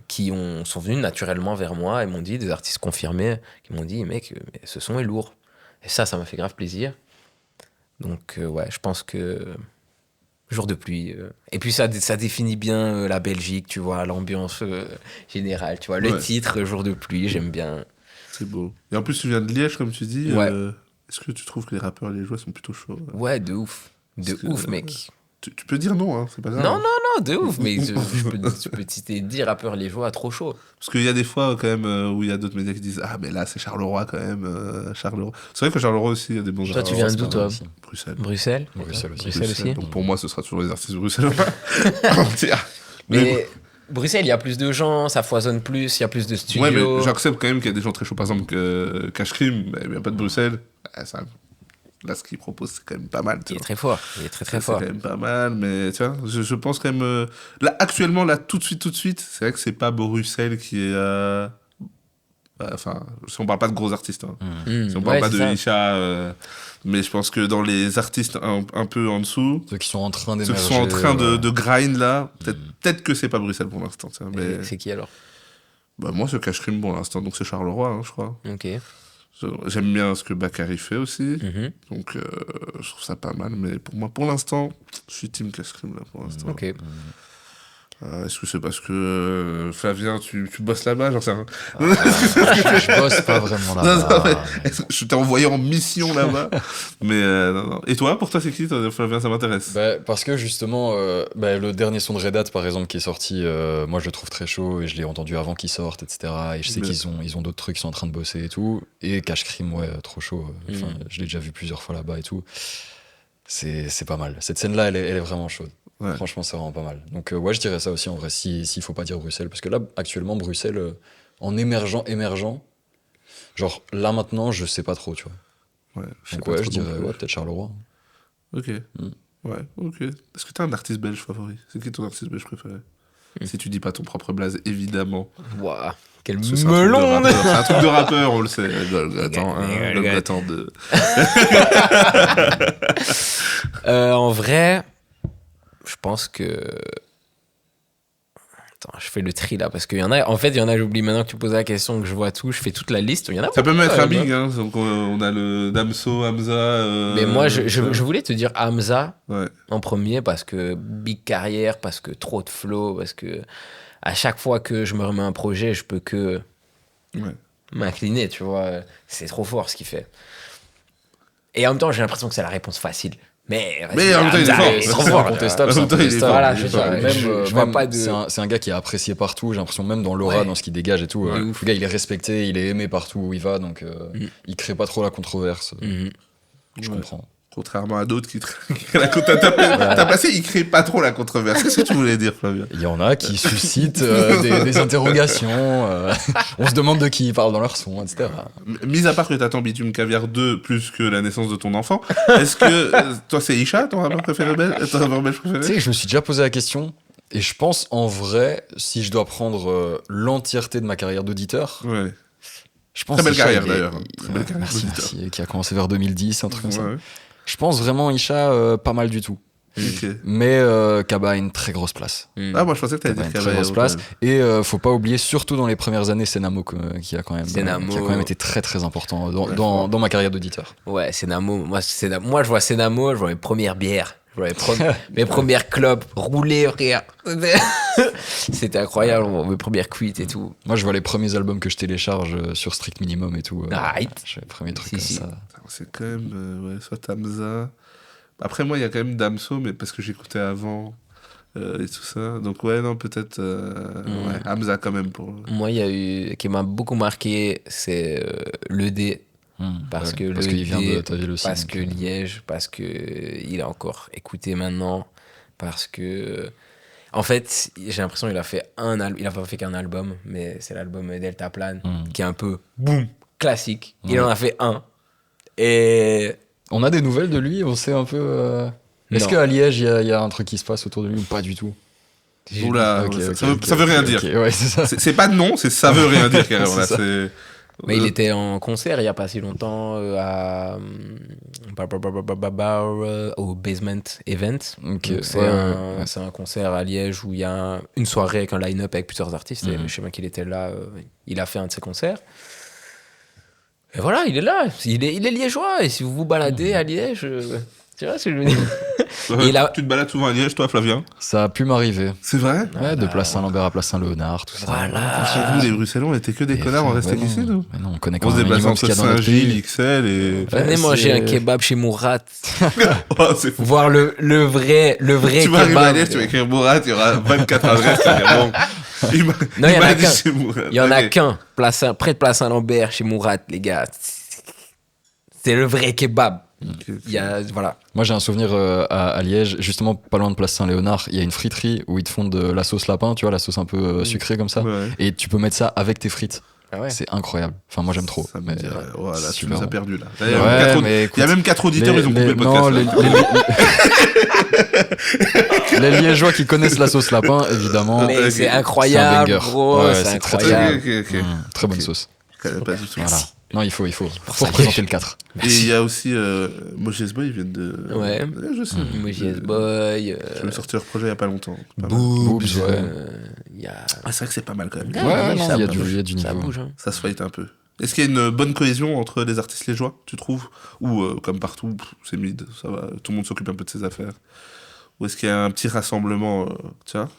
qui sont venus naturellement vers moi et m'ont dit, des artistes confirmés, qui m'ont dit, mec, mais ce son est lourd. Et ça m'a fait grave plaisir. Donc, ouais, je pense que Jour de pluie. Et puis, ça définit bien la Belgique, tu vois, l'ambiance générale, tu vois. Le
Ouais.
titre, Jour de pluie, j'aime bien.
C'est beau. Et en plus, tu viens de Liège, comme tu dis.
Ouais.
Est-ce que tu trouves que les rappeurs liégeois sont plutôt chauds?
Ouais, de ouf. De
Parce que,
ouf, mec.
Tu peux dire non, hein, c'est pas grave.
Non, de ouf, mais je peux citer 10 rappeurs liégeois trop chauds.
Parce qu'il y a des fois, quand même, où il y a d'autres médias qui disent, ah, mais là, c'est Charleroi, quand même. Charleroi. C'est vrai que Charleroi aussi, il y a des bons
Toi,
artistes.
tu viens
c'est
d'où,
pas
toi
mal aussi.
Bruxelles.
Bruxelles
Bruxelles aussi.
Bruxelles aussi.
Donc pour moi, ce sera toujours les artistes bruxellois. Tiens.
Mais Bruxelles, il y a plus de gens, ça foisonne plus, il y a plus de studios.
Ouais, mais j'accepte quand même qu'il y a des gens très chauds. Par exemple, que Cash Cream, mais il n'y a pas de Bruxelles. Là, ce qu'il propose, c'est quand même pas mal. Tu
Il est
vois.
très fort, il est très
C'est
fort.
quand même pas mal, mais tu vois, je pense quand même. Là, actuellement, là, tout de suite, c'est vrai que c'est pas Bruxelles qui est. Enfin, si on parle pas de gros artistes, hein. Si on parle pas de Isha, mais je pense que dans les artistes un peu en dessous,
Ceux qui sont en train
ceux
d'émerger.
qui sont en train
ouais.
de grind là, peut-être que c'est pas Bruxelles pour l'instant. tu vois, mais
C'est qui alors?
bah, moi, c'est Cash Cream pour l'instant, donc c'est Charleroi, hein, je crois.
Ok.
J'aime bien ce que Bakary fait aussi,
Mhm.
donc je trouve ça pas mal, mais pour moi, pour l'instant, je suis team Cash Cream là pour l'instant.
Ok.
Est-ce que c'est parce que Flavien, tu bosses là-bas? J'en sais rien.
Je bosse pas vraiment
Non, non,
là-bas.
mais est-ce que je t'ai envoyé en mission là-bas? Mais non, non. Et toi, pour toi, c'est qui, toi, Flavien? Ça m'intéresse.
Bah, parce que justement, le dernier son de Red Hat, par exemple, qui est sorti, moi je le trouve très chaud et je l'ai entendu avant qu'il sorte, etc. Et je sais
Mais-
qu'ils ont d'autres trucs, ils sont en train de bosser et tout. Et Cash Cream, ouais, trop chaud. Enfin, je l'ai déjà vu plusieurs fois là-bas et tout. C'est pas mal. Cette scène-là, elle est vraiment chaude.
Ouais.
Franchement, c'est vraiment pas mal. Donc, ouais, je dirais ça aussi en vrai, s'il faut pas dire Bruxelles. Parce que là, actuellement, Bruxelles, en émergent, genre là maintenant, je sais pas trop, tu vois.
Ouais, je sais
Donc,
pas
ouais,
trop
je dirais,
non plus.
ouais, peut-être Charleroi.
Ok. Ouais, ok. Est-ce que t'as un artiste belge favori? C'est qui ton artiste belge préféré? Si tu dis pas ton propre blaze, évidemment.
Waouh, quel
Parce que c'est un truc de
melon.
rappeur. C'est un truc de rappeur, on le sait. Golgotan 1, Golgotan 2.
En vrai, je pense que. Attends, je fais le tri là parce qu'il y en a. En fait, il y en a, j'oublie maintenant que tu poses la question, que je vois tout, je fais toute la liste. Il y en a
Ça peut même être un
beaucoup,
big, hein. Donc on a le Damso, Hamza.
Mais moi, je voulais te dire Hamza
Ouais.
en premier parce que big carrière, parce que trop de flow, parce que à chaque fois que je me remets un projet, je peux que
Ouais.
m'incliner, tu vois. C'est trop fort ce qu'il fait. Et en même temps, j'ai l'impression que c'est la réponse facile. Mais
Mais en même temps, il est fort.
c'est trop
C'est
fort.
incontestable,
En même temps, il est fort.
Voilà,
il est
je veux
fort.
dire,
Même,
je vois
même,
pas de.
c'est un gars qui est apprécié partout, j'ai l'impression, même dans l'aura,
Ouais.
dans ce qu'il dégage et tout.
De
Le
ouf.
gars, il est respecté, il est aimé partout où il va, donc il crée pas trop la controverse.
Mhm.
Je
Ouais.
comprends.
Contrairement à d'autres qui t'as placé, il crée pas trop la controverse. Qu'est-ce que tu voulais dire, Flavien?
Il y en a qui suscitent des interrogations. On se demande de qui ils parlent dans leur son, etc.
Mis à part que t'attends Bitume Caviar 2 plus que la naissance de ton enfant, est-ce que toi c'est Isha, ton rappeur préféré ton rappeur belge
Tu
préféré?
sais, je me suis déjà posé la question, et je pense en vrai, si je dois prendre l'entièreté de ma carrière d'auditeur,
Ouais.
je pense
Très belle
Isha,
carrière,
il est-
d'ailleurs. Très belle carrière
Merci,
d'auditeur.
merci, qui a commencé vers 2010, un truc comme ça.
Ouais.
Je pense vraiment Isha, pas mal du tout.
Ok.
Mais Kaba a une très grosse place.
Ah, moi je pensais que t'allais
Kaba a
dire
une très
Caviar.
grosse place. Et faut pas oublier, surtout dans les premières années, Senamo qui a quand même été très très important dans ma carrière d'auditeur.
Ouais, Senamo. Moi, moi, je vois Senamo, je vois mes premières bières. Je vois mes premières clopes rouler, frère. C'était incroyable, mes premières cuites et tout.
Moi, je vois les premiers albums que je télécharge sur Strict Minimum et tout.
Right.
Je fais les premiers trucs
Si,
comme
si.
ça.
C'est quand même ouais, soit Hamza. Après, moi, il y a quand même Damso, mais parce que j'écoutais avant et tout ça. Donc, ouais, non, peut-être ouais, Hamza quand même.
Moi, il y a eu, qui m'a beaucoup marqué, c'est l'ED. Parce que
parce
le
qu'il vient
D,
de ta ville aussi.
parce
donc,
que Liège, parce que il est encore écouté maintenant, parce que en fait j'ai l'impression qu'il a fait il a pas fait qu'un album, mais c'est l'album Delta Plane qui est un peu boum classique. Il en a fait un et
On a des nouvelles de lui, on sait un peu. Est-ce
Non.
qu'à Liège, il y a un truc qui se passe autour de lui ou pas du tout?
Oula,
Ok, ok,
ça veut rien
ok,
dire.
ok, ouais, c'est ça.
C'est pas de non, c'est ça veut rien dire carrément. Là,
C'est ça.
c'est.
mais il était en concert il y a pas si longtemps au Basement Event.
Ok,
Donc, c'est
ouais,
un,
ouais.
c'est un concert à Liège où il y a une soirée avec un line-up avec plusieurs artistes. Et je sais pas qu'il était là. Il a fait un de ses concerts. Et voilà, il est là. Il est liégeois. Et si vous vous baladez à Liège, tu vois ce que je veux dire.
Ouais,
Et là-
Tu te balades souvent à Liège, toi, Flavien?
Ça a pu m'arriver.
C'est vrai?
Ouais, de Place Saint-Lambert à Place Saint-Léonard, tout ça.
Voilà.
Chez nous, les Bruxellois, on était que des
Et
connards, on
ouais,
restait
non,
ici, nous.
mais non, on connaît quand
On se
même un
déplaçait
minimum ce
entre
qu'il y a dans notre
Saint-Gilles,
pays.
XL et.
Venez
c'est-
manger un kebab chez Mourat.
Oh, c'est fou.
Voir le vrai
Tu vas arriver à
kebab.
Liège, tu vas écrire Mourad, il y aura 24 adresses, tu vas dire bon.
Non, il y en a
m'a dit
qu'un.
chez Mourad.
Il y en a
Ok.
qu'un. Près de Place Saint-Lambert chez Mourat, les gars. C'est le vrai kebab.
Ok.
Il y a, voilà.
Moi, j'ai un souvenir à Liège, justement pas loin de Place Saint-Léonard. Il y a une friterie où ils te font de la sauce lapin, tu vois, la sauce un peu sucrée comme ça.
Ouais.
Et tu peux mettre ça avec tes frites.
Ah ouais.
C'est incroyable. Enfin, moi, j'aime trop.
Ça me
mais,
dit, voilà,
c'est
tu
super
nous as
bon.
perdu là.
Ouais,
Il y a même quatre autres-
mais
il y a même 4 auditeurs, ils ont coupé le podcast.
non,
là.
les Liégeois qui connaissent la sauce lapin, évidemment.
Mais
ok.
c'est incroyable,
C'est un banger.
gros.
Ouais,
c'est
c'est très,
incroyable.
Ok, ok.
Très bonne
Ok.
sauce.
Je connais pas du tout.
Voilà. Non, il faut
ça,
représenter le 4.
Et il y a aussi Moses Boy, ils viennent de.
Ouais.
Je sais.
Mojies Boy.
Je vais sortir leur projet il y a pas longtemps. C'est pas mal.
Boobs.
Boobs, ouais.
Il y a.
Ah, c'est vrai que c'est pas mal quand même.
Ouais, non,
ça
il y a
bouge.
du
Ça
niveau.
bouge. Hein.
Ça se fight un peu. Est-ce qu'il y a une bonne cohésion entre les artistes liégeois, tu trouves? Ou comme partout, c'est mid, ça va, tout le monde s'occupe un peu de ses affaires? Ou est-ce qu'il y a un petit rassemblement, tu vois?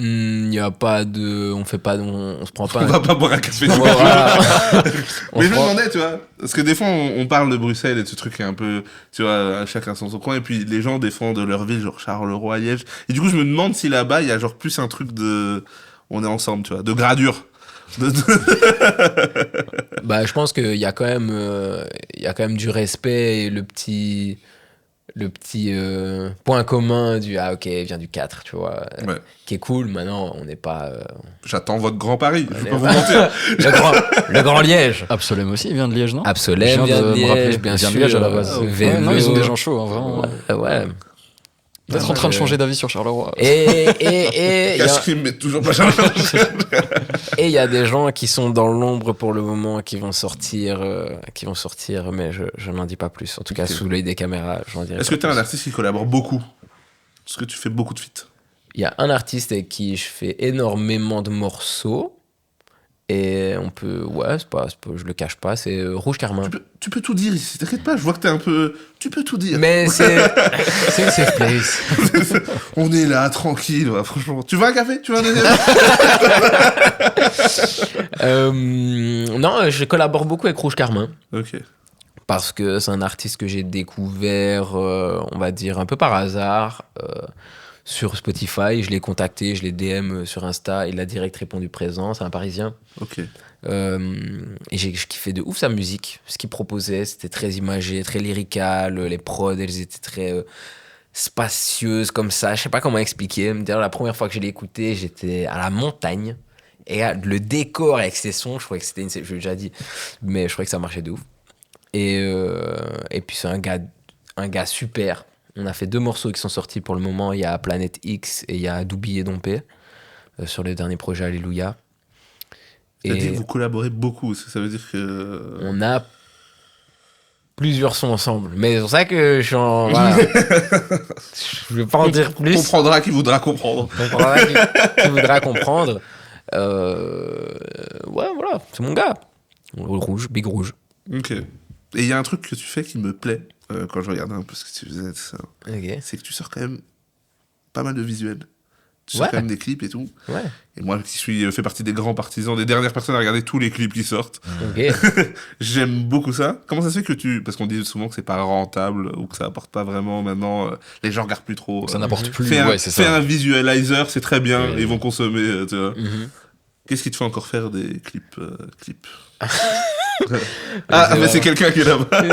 Il y a pas de... On fait pas... On se prend pas...
On va pas boire un café.
Voilà. On
Mais
se
je me
prend-
demandais, tu vois, parce que des fois on parle de Bruxelles et de ce truc qui est un peu, tu vois, chacun son coin, et puis les gens défendent leur ville, genre Charleroi, Liège. Et du coup, je me demande si là-bas, il y a genre plus un truc de. On est ensemble, tu vois, de gradure.
Bah, je pense qu'il y a quand même, il y a quand même du respect et le petit point commun du ok, il vient du 4, tu vois,
Ouais.
qui est cool. Maintenant, on n'est pas.
J'attends votre grand Paris, je vais
On
pas
est-
vous mentir.
le grand Liège.
Absolem aussi, il vient de Liège, non?
Absolem
Je
vient de
me rappeler.
Liège, bien
Il vient
sûr.
de Liège à la base. Ouais, non, ils ont des gens chauds, hein, vraiment.
Ouais.
Peut-être en train de changer d'avis sur Charleroi.
Et il y a-
Cache-crime, mais toujours pas jamais.
et il y a des gens qui sont dans l'ombre pour le moment, qui vont sortir, mais je n'en dis pas plus. En tout cas,
Ok.
sous l'œil des caméras, j'en dirai
Est-ce que
pas
t'es un
plus.
artiste qui collabore beaucoup? Est-ce que tu fais beaucoup de feats?
Il y a un artiste avec qui je fais énormément de morceaux. Et on peut... Ouais, je le cache pas, c'est Rouge Carmin.
Tu peux tout dire ici, t'inquiète pas, je vois que t'es un peu. Tu peux tout dire.
Mais c'est une safe place.
On est là, tranquille, ouais, franchement. Tu veux un café? Tu veux un deuxième?
Non, je collabore beaucoup avec Rouge Carmin.
Ok.
Parce que c'est un artiste que j'ai découvert, on va dire, un peu par hasard sur Spotify. Je l'ai contacté, je l'ai DM sur Insta. Il a direct répondu présent. C'est un Parisien.
Ok.
Et je kiffais de ouf sa musique. Ce qu'il proposait, c'était très imagé, très lyrical. Les prods, elles étaient très spacieuses comme ça. Je sais pas comment expliquer. D'ailleurs, la première fois que je l'ai écouté, j'étais à la montagne. Et le décor avec ses sons, je croyais que c'était une... Je l'ai déjà dit, mais je croyais que ça marchait de ouf. Et puis c'est un gars super. On a fait 2 morceaux qui sont sortis pour le moment. Il y a Planète X et il y a Doubi et Dompé sur le dernier projet Alléluia.
Ça dit
Et
que vous collaborez beaucoup, ça veut dire que.
on a plusieurs sons ensemble. Mais c'est pour ça que voilà. Je vais pas en dire plus.
Comprendra qui voudra comprendre.
On comprendra qui voudra comprendre. Ouais, voilà, c'est mon gars. Le rouge, Big Rouge.
Ok. Et il y a un truc que tu fais qui me plaît quand je regarde un peu ce que tu faisais, ça,
Ok.
c'est que tu sors quand même pas mal de visuels. Tu sors
Ouais.
quand même des clips et tout.
Ouais.
Et moi qui fais partie des grands partisans, des dernières personnes à regarder tous les clips qui sortent,
Ok.
j'aime beaucoup ça. Comment ça se fait que tu. Parce qu'on dit souvent que c'est pas rentable ou que ça apporte pas vraiment maintenant. Les gens regardent plus trop.
Ça n'apporte plus,
Fais
ouais, c'est
fais
ça.
un visualizer, c'est très bien,
Oui.
et ils vont consommer, tu vois.
Mhm.
Qu'est-ce qui te fait encore faire des clips Ah, mais c'est quelqu'un qui est là-bas.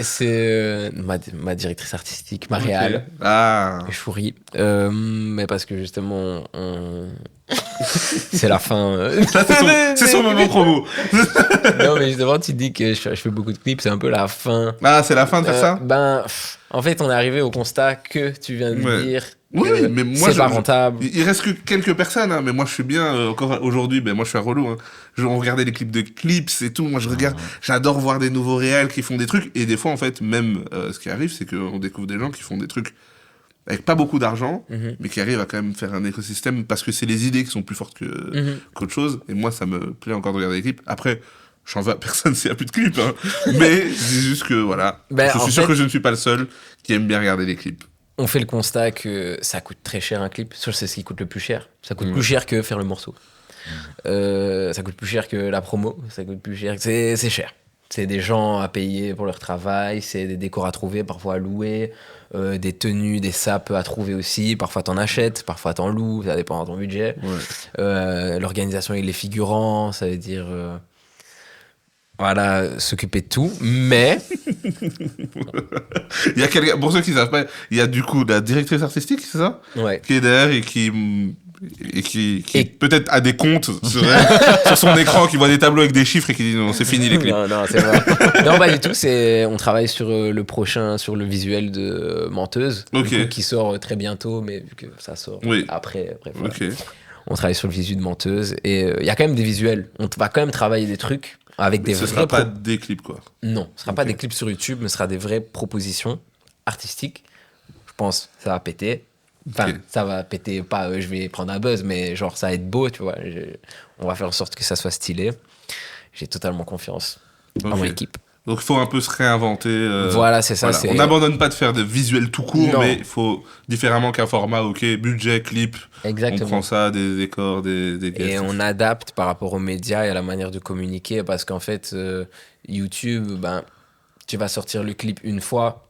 C'est ma directrice artistique, Marielle.
Ok. Ah.
Chouri. Mais parce que justement, c'est la fin.
Ça, c'est son moment promo.
Non, mais justement, tu dis que je fais beaucoup de clips, c'est un peu la fin.
Ah, c'est la fin de faire ça
En fait, on est arrivé au constat que tu viens de
Ouais.
dire.
Oui,
que
mais moi,
c'est pas rentable.
Il reste que quelques personnes, hein, mais moi je suis bien, encore aujourd'hui, ben moi je suis un relou. Hein. On regardait les clips de Clips et tout, moi je regarde, j'adore voir des nouveaux réels qui font des trucs, et des fois en fait, même ce qui arrive, c'est qu'on découvre des gens qui font des trucs avec pas beaucoup d'argent,
Mhm.
mais qui arrivent à quand même faire un écosystème parce que c'est les idées qui sont plus fortes
Mhm.
qu'autre chose, et moi ça me plaît encore de regarder les clips. Après, j'en veux à personne s'il n'y a plus de clips, hein. Mais je dis juste que voilà,
Ben,
je
en
suis sûr
fait-
que je ne suis pas le seul qui aime bien regarder les clips.
On fait le constat que ça coûte très cher un clip. C'est ce qui coûte le plus cher. Ça coûte plus cher que faire le morceau. Ça coûte plus cher que la promo. Ça coûte plus cher. C'est cher. C'est des gens à payer pour leur travail. C'est des décors à trouver, parfois à louer. Des tenues, des sapes à trouver aussi. Parfois t'en achètes, parfois t'en loues. Ça dépend de ton budget.
Ouais.
L'organisation avec les figurants, ça veut dire... voilà, s'occuper de tout. Mais...
Il y a quelqu'un, pour ceux qui ne savent pas, il y a du coup la directrice artistique, c'est ça,
Ouais.
qui est derrière et qui
Et-
peut-être a des comptes sur, sur son écran, qui voit des tableaux avec des chiffres et qui dit non, c'est fini les clips.
Non, c'est vrai. Non, pas du tout. On travaille sur le prochain, sur le visuel de Menteuse, du
Ok.
coup, qui sort très bientôt, mais vu que ça sort
Oui.
après, bref, voilà.
Ok.
On travaille sur le visuel de Menteuse et il y a quand même des visuels. On va quand même travailler des trucs avec des
Ce
vrais
sera pas
pro-
des clips quoi.
Non, ce sera pas
Ok.
des clips sur YouTube, mais ce sera des vraies propositions artistiques. Je pense ça va péter. Enfin,
Ok.
ça va péter, pas je vais prendre un buzz, mais genre ça va être beau, tu vois. On va faire en sorte que ça soit stylé. J'ai totalement confiance en
Ok.
mon équipe.
Donc il faut un peu se réinventer.
Voilà, c'est ça.
Voilà.
C'est...
On n'abandonne pas de faire des visuels tout court,
Non.
mais il faut différemment qu'un format, ok, budget, clip, on
Exactement.
prend ça, des décors, des guests.
Et on adapte par rapport aux médias et à la manière de communiquer parce qu'en fait, YouTube, ben, tu vas sortir le clip une fois,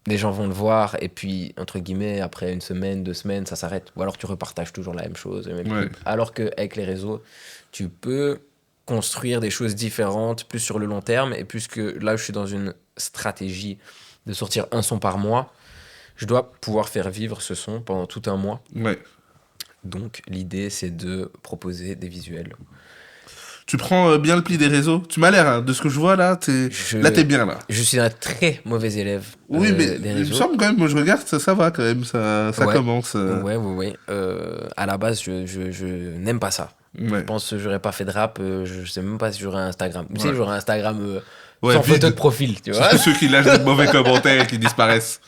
les gens vont le voir et puis, entre guillemets, après une semaine, 2 semaines, ça s'arrête. Ou alors tu repartages toujours la même chose, le même
Ouais.
clip. Alors qu'avec les réseaux, tu peux construire des choses différentes, plus sur le long terme. Et puisque là, je suis dans une stratégie de sortir un son par mois, je dois pouvoir faire vivre ce son pendant tout un mois.
Ouais.
Donc, l'idée, c'est de proposer des visuels.
Tu prends bien le pli des réseaux. Tu m'as l'air, hein, de ce que je vois là, t'es bien là.
Je suis un très mauvais élève
Oui, mais
des
il me
réseaux.
semble quand même, moi je regarde, ça va quand même, ça
Ouais.
commence.
Ouais. À la base, je n'aime pas ça. Je
Ouais.
pense que j'aurais pas fait de rap. Je sais même pas si j'aurais un Instagram. Tu sais,
Ouais.
j'aurais un Instagram
Ouais,
sans
vide.
photo de profil, tu vois.
Surtout ceux qui lâchent de mauvais commentaires et qui disparaissent.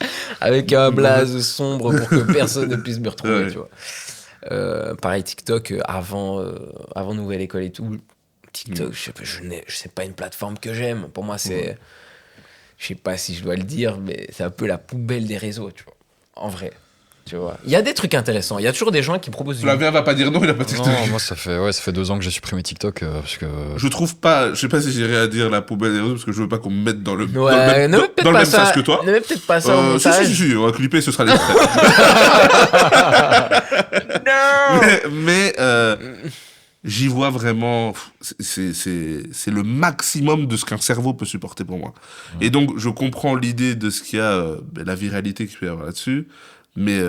Avec un blaze sombre pour que personne ne puisse me retrouver,
Ouais.
tu vois. Pareil, TikTok, avant Nouvelle École et tout. TikTok, c'est pas une plateforme que j'aime. Pour moi, c'est... Je sais pas si je dois le dire, mais c'est un peu la poubelle des réseaux, tu vois. En vrai, tu vois. Il y a des trucs intéressants. Il y a toujours des gens qui proposent...
Flavien va pas dire non, il a pas TikTok.
Non, moi ça fait 2 ans que j'ai supprimé TikTok parce que
Je trouve pas, je sais pas si j'irai à dire la poubelle des réseaux parce que je veux pas qu'on me mette dans le, dans le
Ouais,
même,
ne
dans-
mets peut-être
dans le
pas
même
ça.
sens que toi.
Ne mets peut-être pas ça au
Si,
montage.
si, on va clipper, ce sera les traits.
Non.
mais j'y vois vraiment, c'est le maximum de ce qu'un cerveau peut supporter pour moi. Et donc, je comprends l'idée de ce qu'il y a, la viralité qu'il peut y avoir là-dessus. Mais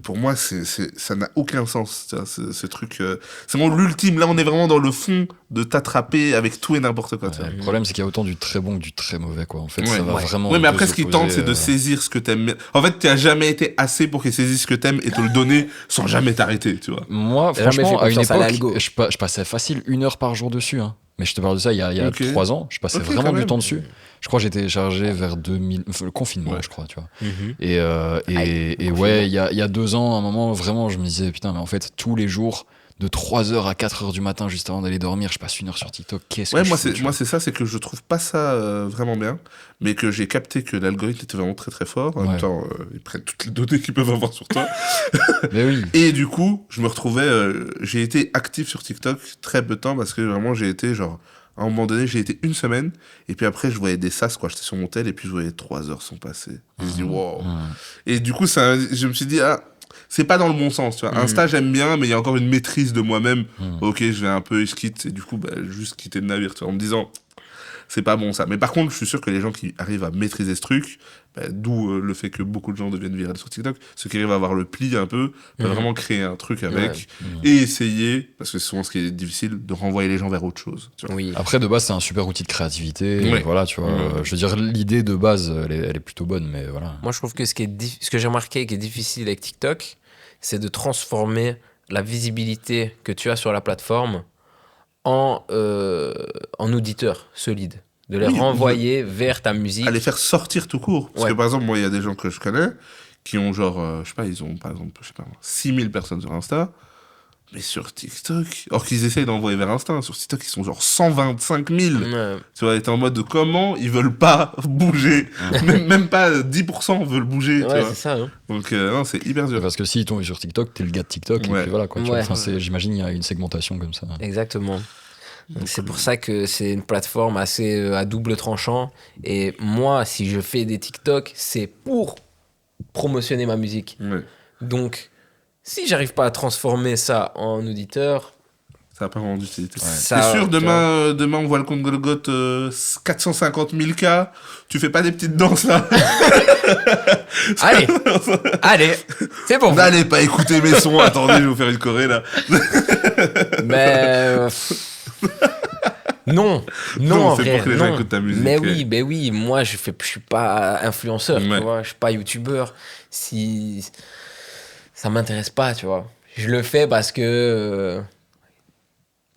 pour moi, ça n'a aucun sens, tu vois, ce truc. C'est vraiment l'ultime. Là, on est vraiment dans le fond de t'attraper avec tout et n'importe quoi. Tu vois.
le problème c'est qu'il y a autant du très bon que du très mauvais quoi. En fait,
Ouais.
ça va
Ouais.
vraiment.
Oui, mais
un peu
après, ce qui tente, c'est de
s'opposer,
saisir ce que t'aimes. En fait, tu as jamais été assez pour qu'ils saisissent ce que t'aimes et te le donner sans jamais t'arrêter, tu vois.
Moi,
J'ai jamais
franchement,
fait
à une
confiance à l'algo.
époque, je passais facile 1 heure par jour dessus. Hein. Mais je te parle de ça il y a
Ok.
3 ans. Je passais
Ok,
vraiment
quand
du
même.
temps dessus. Je crois que j'étais chargé vers 2000, enfin, le confinement,
Ouais.
je crois, tu vois.
Mhm.
Et
Confinement.
ouais, il y a 2 ans, à un moment, vraiment, je me disais, putain, mais en fait, tous les jours, de 3h à 4h du matin, juste avant d'aller dormir, je passe 1 heure sur TikTok. Qu'est-ce
Ouais,
que
moi,
je fais, tu
moi,
vois.
c'est ça, c'est que je trouve pas ça vraiment bien, mais que j'ai capté que l'algorithme était vraiment très très fort. En même
Ouais.
temps, ils prennent toutes les données qu'ils peuvent avoir sur toi.
Mais oui.
Et du coup, je me retrouvais, j'ai été actif sur TikTok très peu de temps parce que vraiment, j'ai été genre, à un moment donné, j'ai été 1 semaine, et puis après, je voyais des sas, quoi. J'étais sur mon tel, et puis je voyais 3 heures sont passées. Je me suis dit, wow. Et du coup, je me suis dit, ah, c'est pas dans le bon sens, tu vois. Insta, j'aime bien, mais il y a encore une maîtrise de moi-même. Ok, je vais un peu, je quitte, et du coup, bah, juste quitter le navire, tu vois, en me disant, c'est pas bon ça. Mais par contre, je suis sûr que les gens qui arrivent à maîtriser ce truc, bah, d'où le fait que beaucoup de gens deviennent virales sur TikTok, ceux qui arrivent à avoir le pli un peu, peuvent vraiment créer un truc avec et essayer, parce que c'est souvent ce qui est difficile, de renvoyer les gens vers autre chose. Tu vois.
Oui.
Après, de base, c'est un super outil de créativité.
Ouais.
Et voilà, tu vois. Je veux dire, l'idée de base, elle est plutôt bonne, mais voilà.
Moi, je trouve que ce que j'ai remarqué qui est difficile avec TikTok, c'est de transformer la visibilité que tu as sur la plateforme en auditeurs solides. De les
Oui,
renvoyer vers ta musique.
À les faire sortir tout court. Parce
Ouais.
que par exemple, moi, il y a des gens que je connais qui ont genre, je sais pas, ils ont par exemple, je sais pas, 6000 personnes sur Insta. Mais sur TikTok, or qu'ils essayent d'envoyer vers Insta, sur TikTok, ils sont genre 125 000.
Ouais.
Tu vois, t'es en mode de comment ils veulent pas bouger. Même pas 10% veulent bouger. tu
Ouais,
vois.
c'est ça. Hein.
Donc, non, c'est hyper dur.
Parce que s'ils tombent sur TikTok, t'es le gars de TikTok, et
Ouais.
puis voilà, quoi. Tu vois.
Ouais.
Enfin, j'imagine, il y a une segmentation comme ça.
Exactement. Donc, c'est pour ça que c'est une plateforme assez à double tranchant. Et moi, si je fais des TikTok, c'est pour promotionner ma musique.
Ouais.
Donc, si j'arrive pas à transformer ça en auditeur,
Ça n'a pas vraiment d'utilité.
ça,
C'est sûr,
tu vois.
demain, on voit le compte Golgoth 450 000 K. Tu fais pas des petites danses là.
Allez, allez, c'est bon.
N'allez pas écouter mes sons. Attendez, je vais vous faire une choré là.
Mais non,
Non,
en
c'est
vrai,
pour que les gens
non.
écoutent ta musique,
Mais
ouais.
oui, moi je suis pas influenceur,
Ouais.
tu vois, je suis pas youtubeur. Si ça m'intéresse pas, tu vois. Je le fais parce que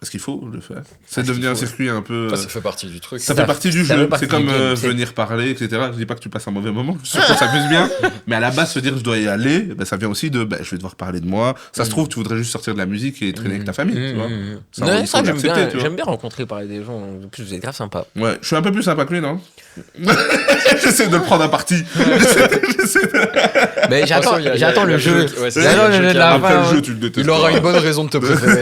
Parce qu'il faut le faire. C'est devenu un circuit un peu...
Enfin, ça fait partie du truc.
Ça fait partie du
ça fait
jeu,
partie
c'est comme
du game, c'est-
venir parler, etc. Je dis pas que tu passes un mauvais moment, je suis sûr qu'on s'amuse bien, mais à la base, se dire je dois y aller, ben, ça vient aussi de je vais devoir parler de moi. Ça se trouve, tu voudrais juste sortir de la musique et traîner avec ta famille, tu vois. Ça,
Ouais,
il faut
ça, j'aime
l'accepter,
bien,
tu vois.
j'aime bien rencontrer, parler des gens. En plus, vous êtes grave sympa.
Ouais, je suis un peu plus sympa que lui, non? J'essaie de le prendre à partie. J'essaie de...
Mais j'attends,
il y a-
j'attends
il y a
le jeu.
ouais, c'est
J'attends
ça,
le
il y a
jeu de
le
la
Après
fin.
le jeu, tu le détestes.
Il aura une bonne raison de te préférer.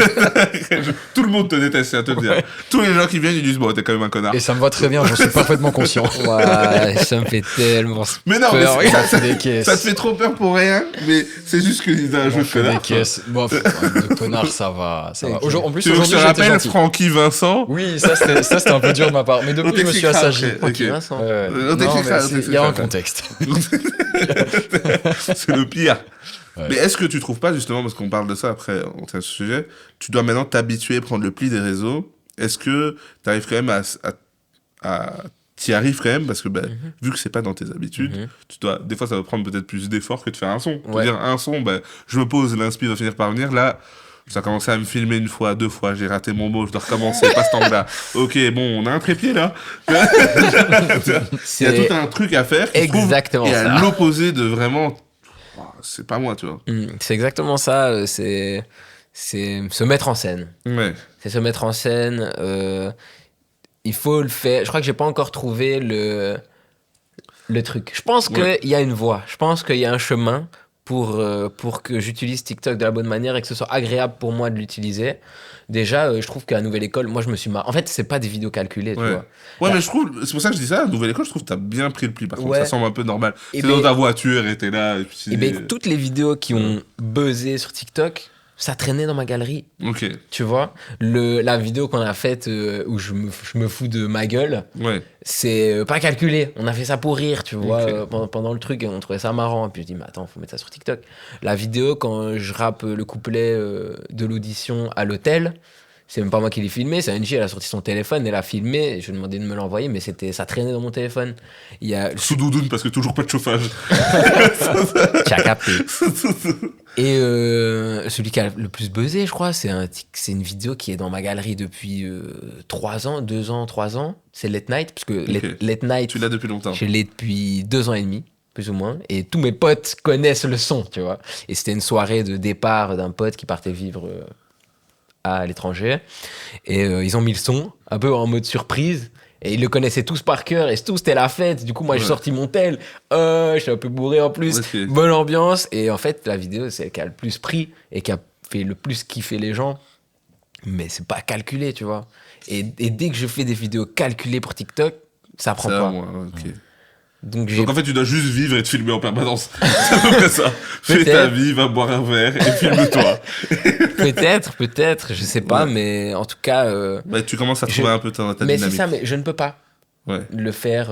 Tout le monde te déteste, c'est à te le dire. Tous les gens qui viennent, ils disent bon, t'es quand même un connard.
Et ça me va très bien, j'en suis parfaitement conscient.
Ouais, ça me fait tellement
Mais non, mais
peur.
ça,
fait des caisses.
ça te fait trop peur pour rien, mais c'est juste que c'est un jeu
On
de
fait des
connard.
caisses. Bon, de connard, ça va. Ça va.
Ok.
En plus,
Tu veux que je
aujourd'hui,
te
j'étais
rappelle
gentil.
Francky Vincent?
Oui, ça c'était un peu dur de ma part. Mais
On
depuis, je me suis
t'expliquera
assagi.
après. Ok.
Vincent.
Ouais.
On
Non,
t'expliquera,
mais
on
il y a un
t'expliquera.
contexte.
C'est le pire.
Ouais.
Mais est-ce que tu trouves pas, justement, parce qu'on parle de ça après, on tient ce sujet, tu dois maintenant t'habituer, prendre le pli des réseaux. Est-ce que tu arrives quand même t'y arrives quand même, parce que vu que c'est pas dans tes habitudes, des fois ça va prendre peut-être plus d'efforts que de faire un son.
Ouais.
Dire un son, je me pose, l'inspi va finir par venir. Là, ça a commencé à me filmer une fois, deux fois, j'ai raté mon mot, je dois recommencer, pas ce temps-là. Ok, bon, on a un trépied là. Il y a tout un truc à faire. qui, je trouve,
Exactement
est à
ça.
l'opposé de vraiment. Oh, c'est pas moi, tu vois.
C'est exactement ça. C'est se mettre en scène.
Ouais.
C'est se mettre en scène. Il faut le faire. Je crois que j'ai pas encore trouvé le truc. Je pense
Ouais.
qu'il y a une voie. Je pense qu'il y a un chemin pour que j'utilise TikTok de la bonne manière et que ce soit agréable pour moi de l'utiliser. Déjà, je trouve qu'à Nouvelle École, moi, je me suis marré. En fait, c'est pas des vidéos calculées, tu
Ouais.
vois.
Ouais, mais je trouve, c'est pour ça que je dis ça, à Nouvelle École, je trouve que t'as bien pris le pli. Par contre,
Ouais.
ça semble un peu normal.
Et
C'est
ben-
dans ta voiture et t'es là. Et puis
Et bien, toutes les vidéos qui ont buzzé sur TikTok, ça traînait dans ma galerie.
Ok,
Tu vois, la vidéo qu'on a faite où je me fous de ma gueule,
ouais.
c'est pas calculé. On a fait ça pour rire, tu vois,
Ok.
pendant le truc et on trouvait ça marrant. Et puis je dis, mais attends, faut mettre ça sur TikTok. La vidéo, quand je rappe le couplet de l'audition à l'hôtel, c'est même pas moi qui l'ai filmé, c'est Angie, elle a sorti son téléphone, elle a filmé, et je lui ai demandé de me l'envoyer, mais ça traînait dans mon téléphone. Il y a
Sous doudoune parce que toujours pas de chauffage.
Tu as capté. Et celui qui a le plus buzzé, je crois, c'est une vidéo qui est dans ma galerie depuis 3 ans, 2 ans, 3 ans. C'est Late Night, parce que
Ok.
Late Night,
Tu l'as depuis longtemps.
je l'ai depuis 2 ans et demi, plus ou moins. Et tous mes potes connaissent le son, tu vois. Et c'était une soirée de départ d'un pote qui partait vivre à l'étranger. Et ils ont mis le son, un peu en mode surprise. Et ils le connaissaient tous par cœur, et tous c'était la fête. Du coup, moi, j'ai
Ouais.
sorti mon tel. Je suis un peu bourré en plus.
Ok.
Bonne ambiance. Et en fait, la vidéo, c'est celle qui a le plus pris et qui a fait le plus kiffer les gens. Mais c'est pas calculé, tu vois. Et dès que je fais des vidéos calculées pour TikTok, ça prend
Ça,
pas.
moi, ok.
Donc, j'ai
Donc en fait, tu dois juste vivre et te filmer en permanence. C'est à peu près ça. Fais ta
Peut-être.
vie, va boire un verre et filme-toi.
peut-être, je sais pas,
Ouais.
mais en tout cas.
Tu commences à trouver un peu ta
Mais c'est
dynamique.
ça, mais je ne peux pas
Ouais.
le faire,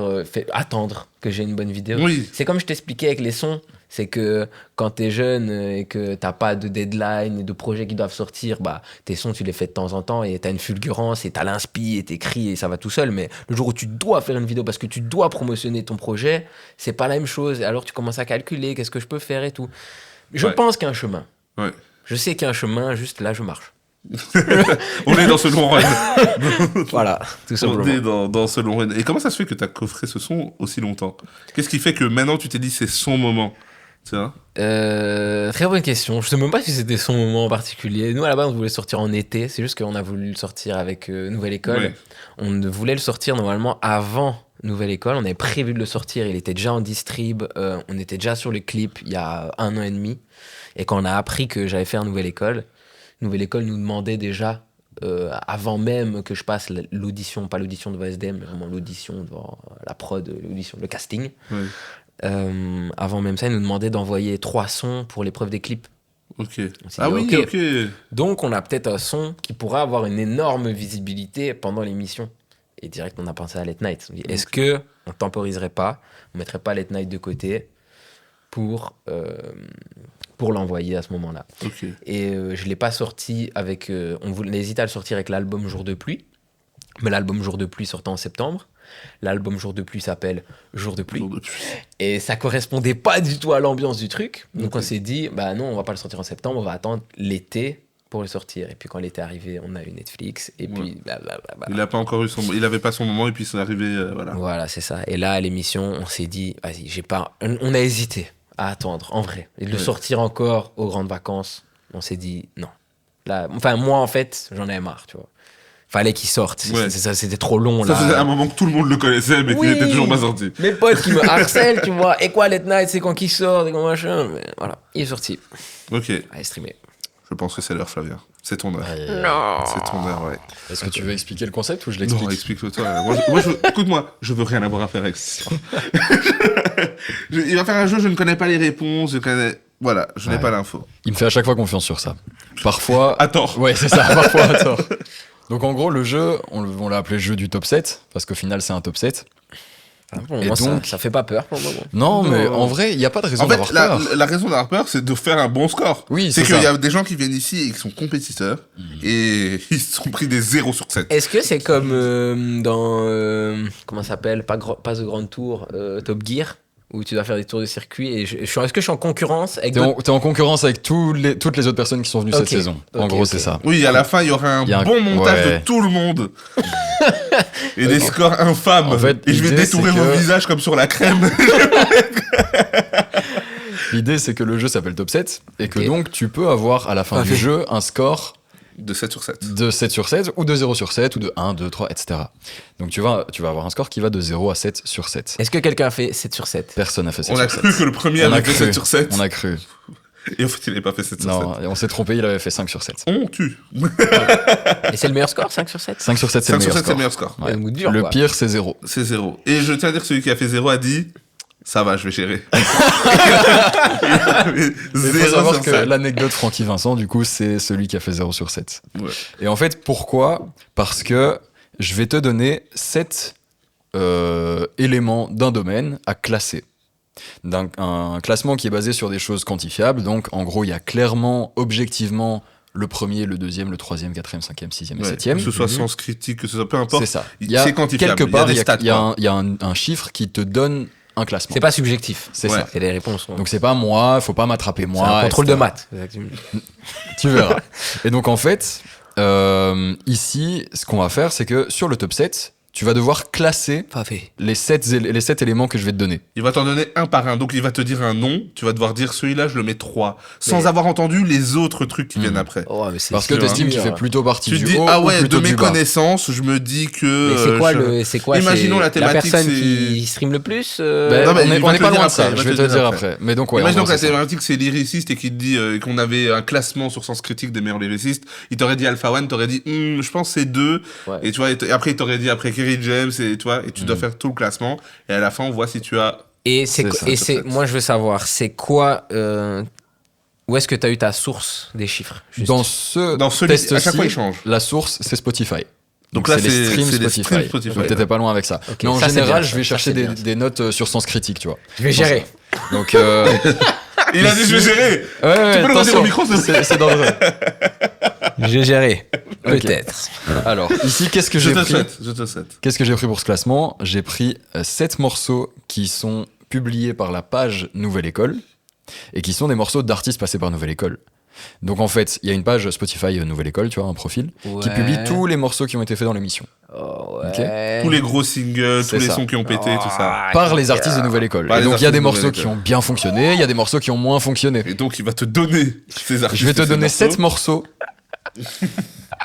attendre que j'ai une bonne vidéo.
Oui.
C'est comme je t'expliquais avec les sons, c'est que quand t'es jeune et que t'as pas de deadline et de projets qui doivent sortir, bah tes sons tu les fais de temps en temps et t'as une fulgurance et t'as l'inspi et t'écris et ça va tout seul. Mais le jour où tu dois faire une vidéo parce que tu dois promotionner ton projet, c'est pas la même chose. Et alors tu commences à calculer qu'est-ce que je peux faire et tout. Je
Ouais.
pense qu'il y a un chemin.
Ouais.
Je sais qu'il y a un chemin, juste là je marche.
On est dans ce long run.
Voilà, tout
On
simplement.
est dans ce long run. Et comment ça se fait que tu as coffré ce son aussi longtemps? Qu'est-ce qui fait que maintenant tu t'es dit c'est son moment? Tu vois?
Très bonne question. Je sais même pas si c'était son moment en particulier. Nous, à la base, on voulait sortir en été. C'est juste qu'on a voulu le sortir avec Nouvelle École.
Ouais.
On voulait le sortir normalement avant Nouvelle École. On avait prévu de le sortir. Il était déjà en distrib. On était déjà sur le clip il y a 1 an et demi. Et quand on a appris que j'avais fait un Nouvelle École nous demandait déjà, avant même que je passe l'audition, pas l'audition devant SDM, mais vraiment l'audition devant la prod, l'audition, le casting.
Ouais.
Avant même ça, ils nous demandaient d'envoyer 3 sons pour l'épreuve des clips.
Ok.
s'est
Ah
dit,
oui,
ok.
ok.
Donc, on a peut-être un son qui pourra avoir une énorme visibilité pendant l'émission. Et direct, on a pensé à Late Night. On dit, est-ce que on temporiserait pas, on mettrait pas Late Night de côté pour l'envoyer à ce moment-là.
Ok.
Et je l'ai pas sorti avec... on hésite à le sortir avec l'album Jour de pluie. Mais l'album Jour de pluie sortait en septembre. L'album Jour de pluie s'appelle Jour de pluie.
Jour de pluie.
Et ça correspondait pas du tout à l'ambiance du truc. Donc
Ok.
on s'est dit, bah non, on va pas le sortir en septembre, on va attendre l'été pour le sortir. Et puis quand il était arrivé, on a eu Netflix. Et puis blablabla.
Il a pas encore eu il avait pas son moment et puis c'est arrivé, voilà.
Voilà, c'est ça. Et là, à l'émission, on s'est dit, vas-y, on a hésité à attendre, en vrai. Et de le sortir encore aux grandes vacances, on s'est dit, non. Là, enfin, moi, en fait, j'en avais marre, tu vois. Fallait qu'il sorte. C'était trop long,
Ça
là.
faisait un moment que tout le monde le connaissait, mais qu'il était toujours pas sorti.
Mes potes qui me harcèlent, tu vois. Et quoi, Late Night, c'est quand qu'il sort, et quoi, machin. Mais voilà, il est sorti.
Ok,
Allez, streamer.
je pense que c'est l'heure, Flavien. C'est ton heure.
Non.
C'est ton heure, ouais.
Est-ce que tu veux expliquer le concept ou je
Non,
l'explique?
explique-le toi. Écoute-moi, je veux rien avoir à faire avec ça. Il va faire un jeu, je ne connais pas les réponses, Voilà, je n'ai pas l'info.
Il me fait à chaque fois confiance sur ça. Parfois...
À tort.
Ouais, c'est ça, parfois à tort. Donc en gros, le jeu, on l'a appelé jeu du top 7, parce qu'au final, c'est un top 7.
Bon,
Et
moi,
donc-
ça fait pas peur pour le moment.
Non,
Non.
mais en vrai, il n'y a pas de raison
En fait,
d'avoir peur.
la raison d'avoir peur, c'est de faire un bon score.
Oui,
c'est
c'est
qu'il y
ça.
a des gens qui viennent ici et qui sont compétiteurs et ils se sont pris des 0 sur 7.
Est-ce que c'est comme dans. Comment ça s'appelle pas The Grand Tour, Top Gear, où tu dois faire des tours de circuit et est-ce que je suis en concurrence avec d'autres-
T'es en concurrence avec toutes les autres personnes qui sont venues
Ok.
cette saison. En
Ok,
gros,
ok.
c'est ça.
Oui, à la fin, il y aura un
Il y a un-
bon montage
ouais.
de tout le monde. Et des scores infâmes.
En fait,
et je vais
l'idée,
détourer
c'est
vos
que-
visages comme sur la crème.
L'idée, c'est que le jeu s'appelle top 7, et que
Ok.
donc tu peux avoir à la fin du
Parfait.
jeu un score
De 7 sur 7.
de 7 sur 7, ou de 0 sur 7, ou de 1, 2, 3, etc. Donc tu vas avoir un score qui va de 0 à 7 sur 7.
Est-ce que quelqu'un a fait 7 sur 7?
Personne n'a fait 7
On a
sur
cru
7.
que le premier
On a
avait fait
cru.
7 sur 7.
On a cru.
Et en fait, il n'avait pas fait 7 sur
Non,
7.
on s'est trompé, il avait fait 5 sur 7.
On tue.
Et c'est le meilleur score, 5 sur 7?
5 sur 7, c'est
5
le
sur
meilleur
7, c'est le
score.
meilleur score.
Ouais.
Un goût dur,
Le
quoi.
pire, c'est 0.
C'est 0. Et je tiens à dire que celui qui a fait 0 a dit ça va, je vais gérer.
Il faut
0
savoir
sur
que
7.
l'anecdote Francky Vincent, du coup, c'est celui qui a fait 0 sur 7.
Ouais.
Et en fait, pourquoi? Parce que je vais te donner 7 éléments d'un domaine à classer. Un classement qui est basé sur des choses quantifiables. Donc, en gros, il y a clairement, objectivement, le premier, le deuxième, le troisième, quatrième, cinquième, sixième et
Ouais,
septième.
que ce soit sens critique, que ce soit peu importe.
C'est ça.
C'est quantifiable.
Quelque
Il y a
part,
des
il y a,
stats,
il y a
quoi.
un- il y a un chiffre qui te donne un classement.
C'est pas subjectif.
C'est
Ouais.
ça.
C'est les réponses.
Donc c'est pas moi, faut pas m'attraper
C'est
moi.
un contrôle de
etc.
maths.
Tu verras. Et donc en fait, ici, ce qu'on va faire, c'est que sur le top 7, tu vas devoir classer
Pas fait.
les 7 éléments que je vais te donner.
Il va t'en donner un par un. Donc, il va te dire un nom. Tu vas devoir dire celui-là, je le mets 3. Sans
Mais-
avoir entendu les autres trucs qui
Mhm.
viennent après.
Oh, mais c'est
Parce que
sûr,
t'estimes
dur.
qu'il fait plutôt partie
Tu te
du
dis,
haut
ah
ou
ouais, de
plutôt
mes
du bas.
connaissances, je me dis que.
Mais c'est quoi
je-
le. C'est quoi
Imaginons
c'est
la thématique,
personne
c'est-
qui stream le plus
Ben,
Non, mais
on
il
est
va te
pas
le
loin
dire
de ça,
après, il va
je vais
te
te
le
le
dire
dire
après.
après. Mais donc ouais, en
Imaginons
gros,
que la
c'est ça.
thématique c'est lyriciste et qu'il te dit qu'on avait un classement sur Sens Critique des meilleurs lyricistes. Il t'aurait dit Alpha One, t'aurais dit je pense c'est 2.
Ouais.
Et tu vois, et après il t'aurait dit après Kerry James et tu vois, et tu dois
Mhm.
faire tout le classement. Et à la fin on voit si tu as.
Et c'est
C'est
quoi-
ça,
et
sur
c'est
sept.
moi je veux savoir c'est quoi où est-ce que tu as eu ta source des chiffres juste
Dans ce
Dans ce
test
à chaque fois il
ci,
change.
la source, c'est Spotify.
Donc là,
les
c'est
streams
les
Spotify.
streams Spotify,
Donc t'étais
ouais.
pas loin avec ça.
Ok,
Mais en
ça, c'est
général,
bien,
je vais
ça,
chercher
c'est bien.
des notes sur Sens Critique, tu vois.
je vais gérer
Donc
Il a dit je vais gérer.
ouais,
peux le redire
attention,
au micro, s'il te plaît
c'est dangereux.
je vais gérer
Ok.
peut-être
Alors, ici, qu'est-ce que
Je
j'ai
te
pris
souhaite, je te souhaite.
Qu'est-ce que j'ai pris pour ce classement? J'ai pris 7 morceaux qui sont publiés par la page Nouvelle École et qui sont des morceaux d'artistes passés par Nouvelle École. Donc en fait, il y a une page Spotify Nouvelle École, tu vois, un profil, qui publie tous les morceaux qui ont été faits dans l'émission.
oh, ouais.
Tous les gros singles,
C'est
tous les
ça.
sons qui ont pété, tout ça.
Ah,
Par les artistes de Nouvelle École.
Par
Et
les
donc il y a
artistes
des
de
morceaux
Nouvelle
qui
École.
ont bien fonctionné, il y a des morceaux qui ont moins fonctionné.
Et donc il va te donner ces artistes.
Je vais te
et ces
donner
morceaux,
7 morceaux,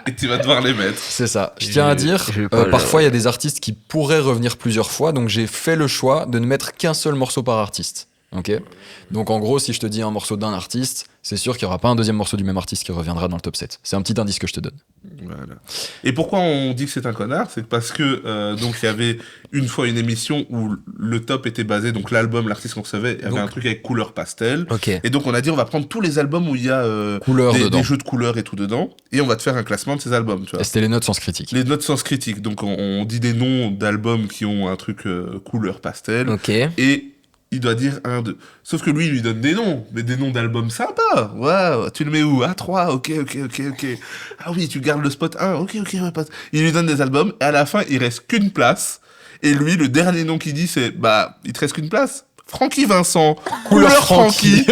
et tu vas devoir les mettre.
c'est ça. Je tiens à dire,
j'ai pas le-
parfois il y a des artistes qui pourraient revenir plusieurs fois, donc j'ai fait le choix de ne mettre qu'un seul morceau par artiste. Ok. Donc en gros, si je te dis un morceau d'un artiste, c'est sûr qu'il n'y aura pas un deuxième morceau du même artiste qui reviendra dans le top 7. C'est un petit indice que je te donne.
Voilà. Et pourquoi on dit que c'est un connard? C'est parce que donc il y avait une fois une émission où le top était basé, donc l'album, l'artiste qu'on recevait, il y avait
Donc-
un truc avec couleur pastel.
ok
Et donc on a dit on va prendre tous les albums où il y a
Couleur dedans.
des jeux de couleurs et tout dedans, et on va te faire un classement de ces albums. Tu vois.
Et c'était les notes Sens Critique.
Les notes sens critique. Donc on dit des noms d'albums qui ont un truc couleur pastel.
ok
Et il doit dire un, deux. Sauf que lui, il lui donne des noms, mais des noms d'albums sympas. Waouh, tu le mets où? A3, ok. Ah oui, tu gardes le spot 1, ok, ouais, pas... Il lui donne des albums, et à la fin, il reste qu'une place. Et lui, le dernier nom qu'il dit, c'est, bah, il te reste qu'une place. Francky Vincent, couleur Francky.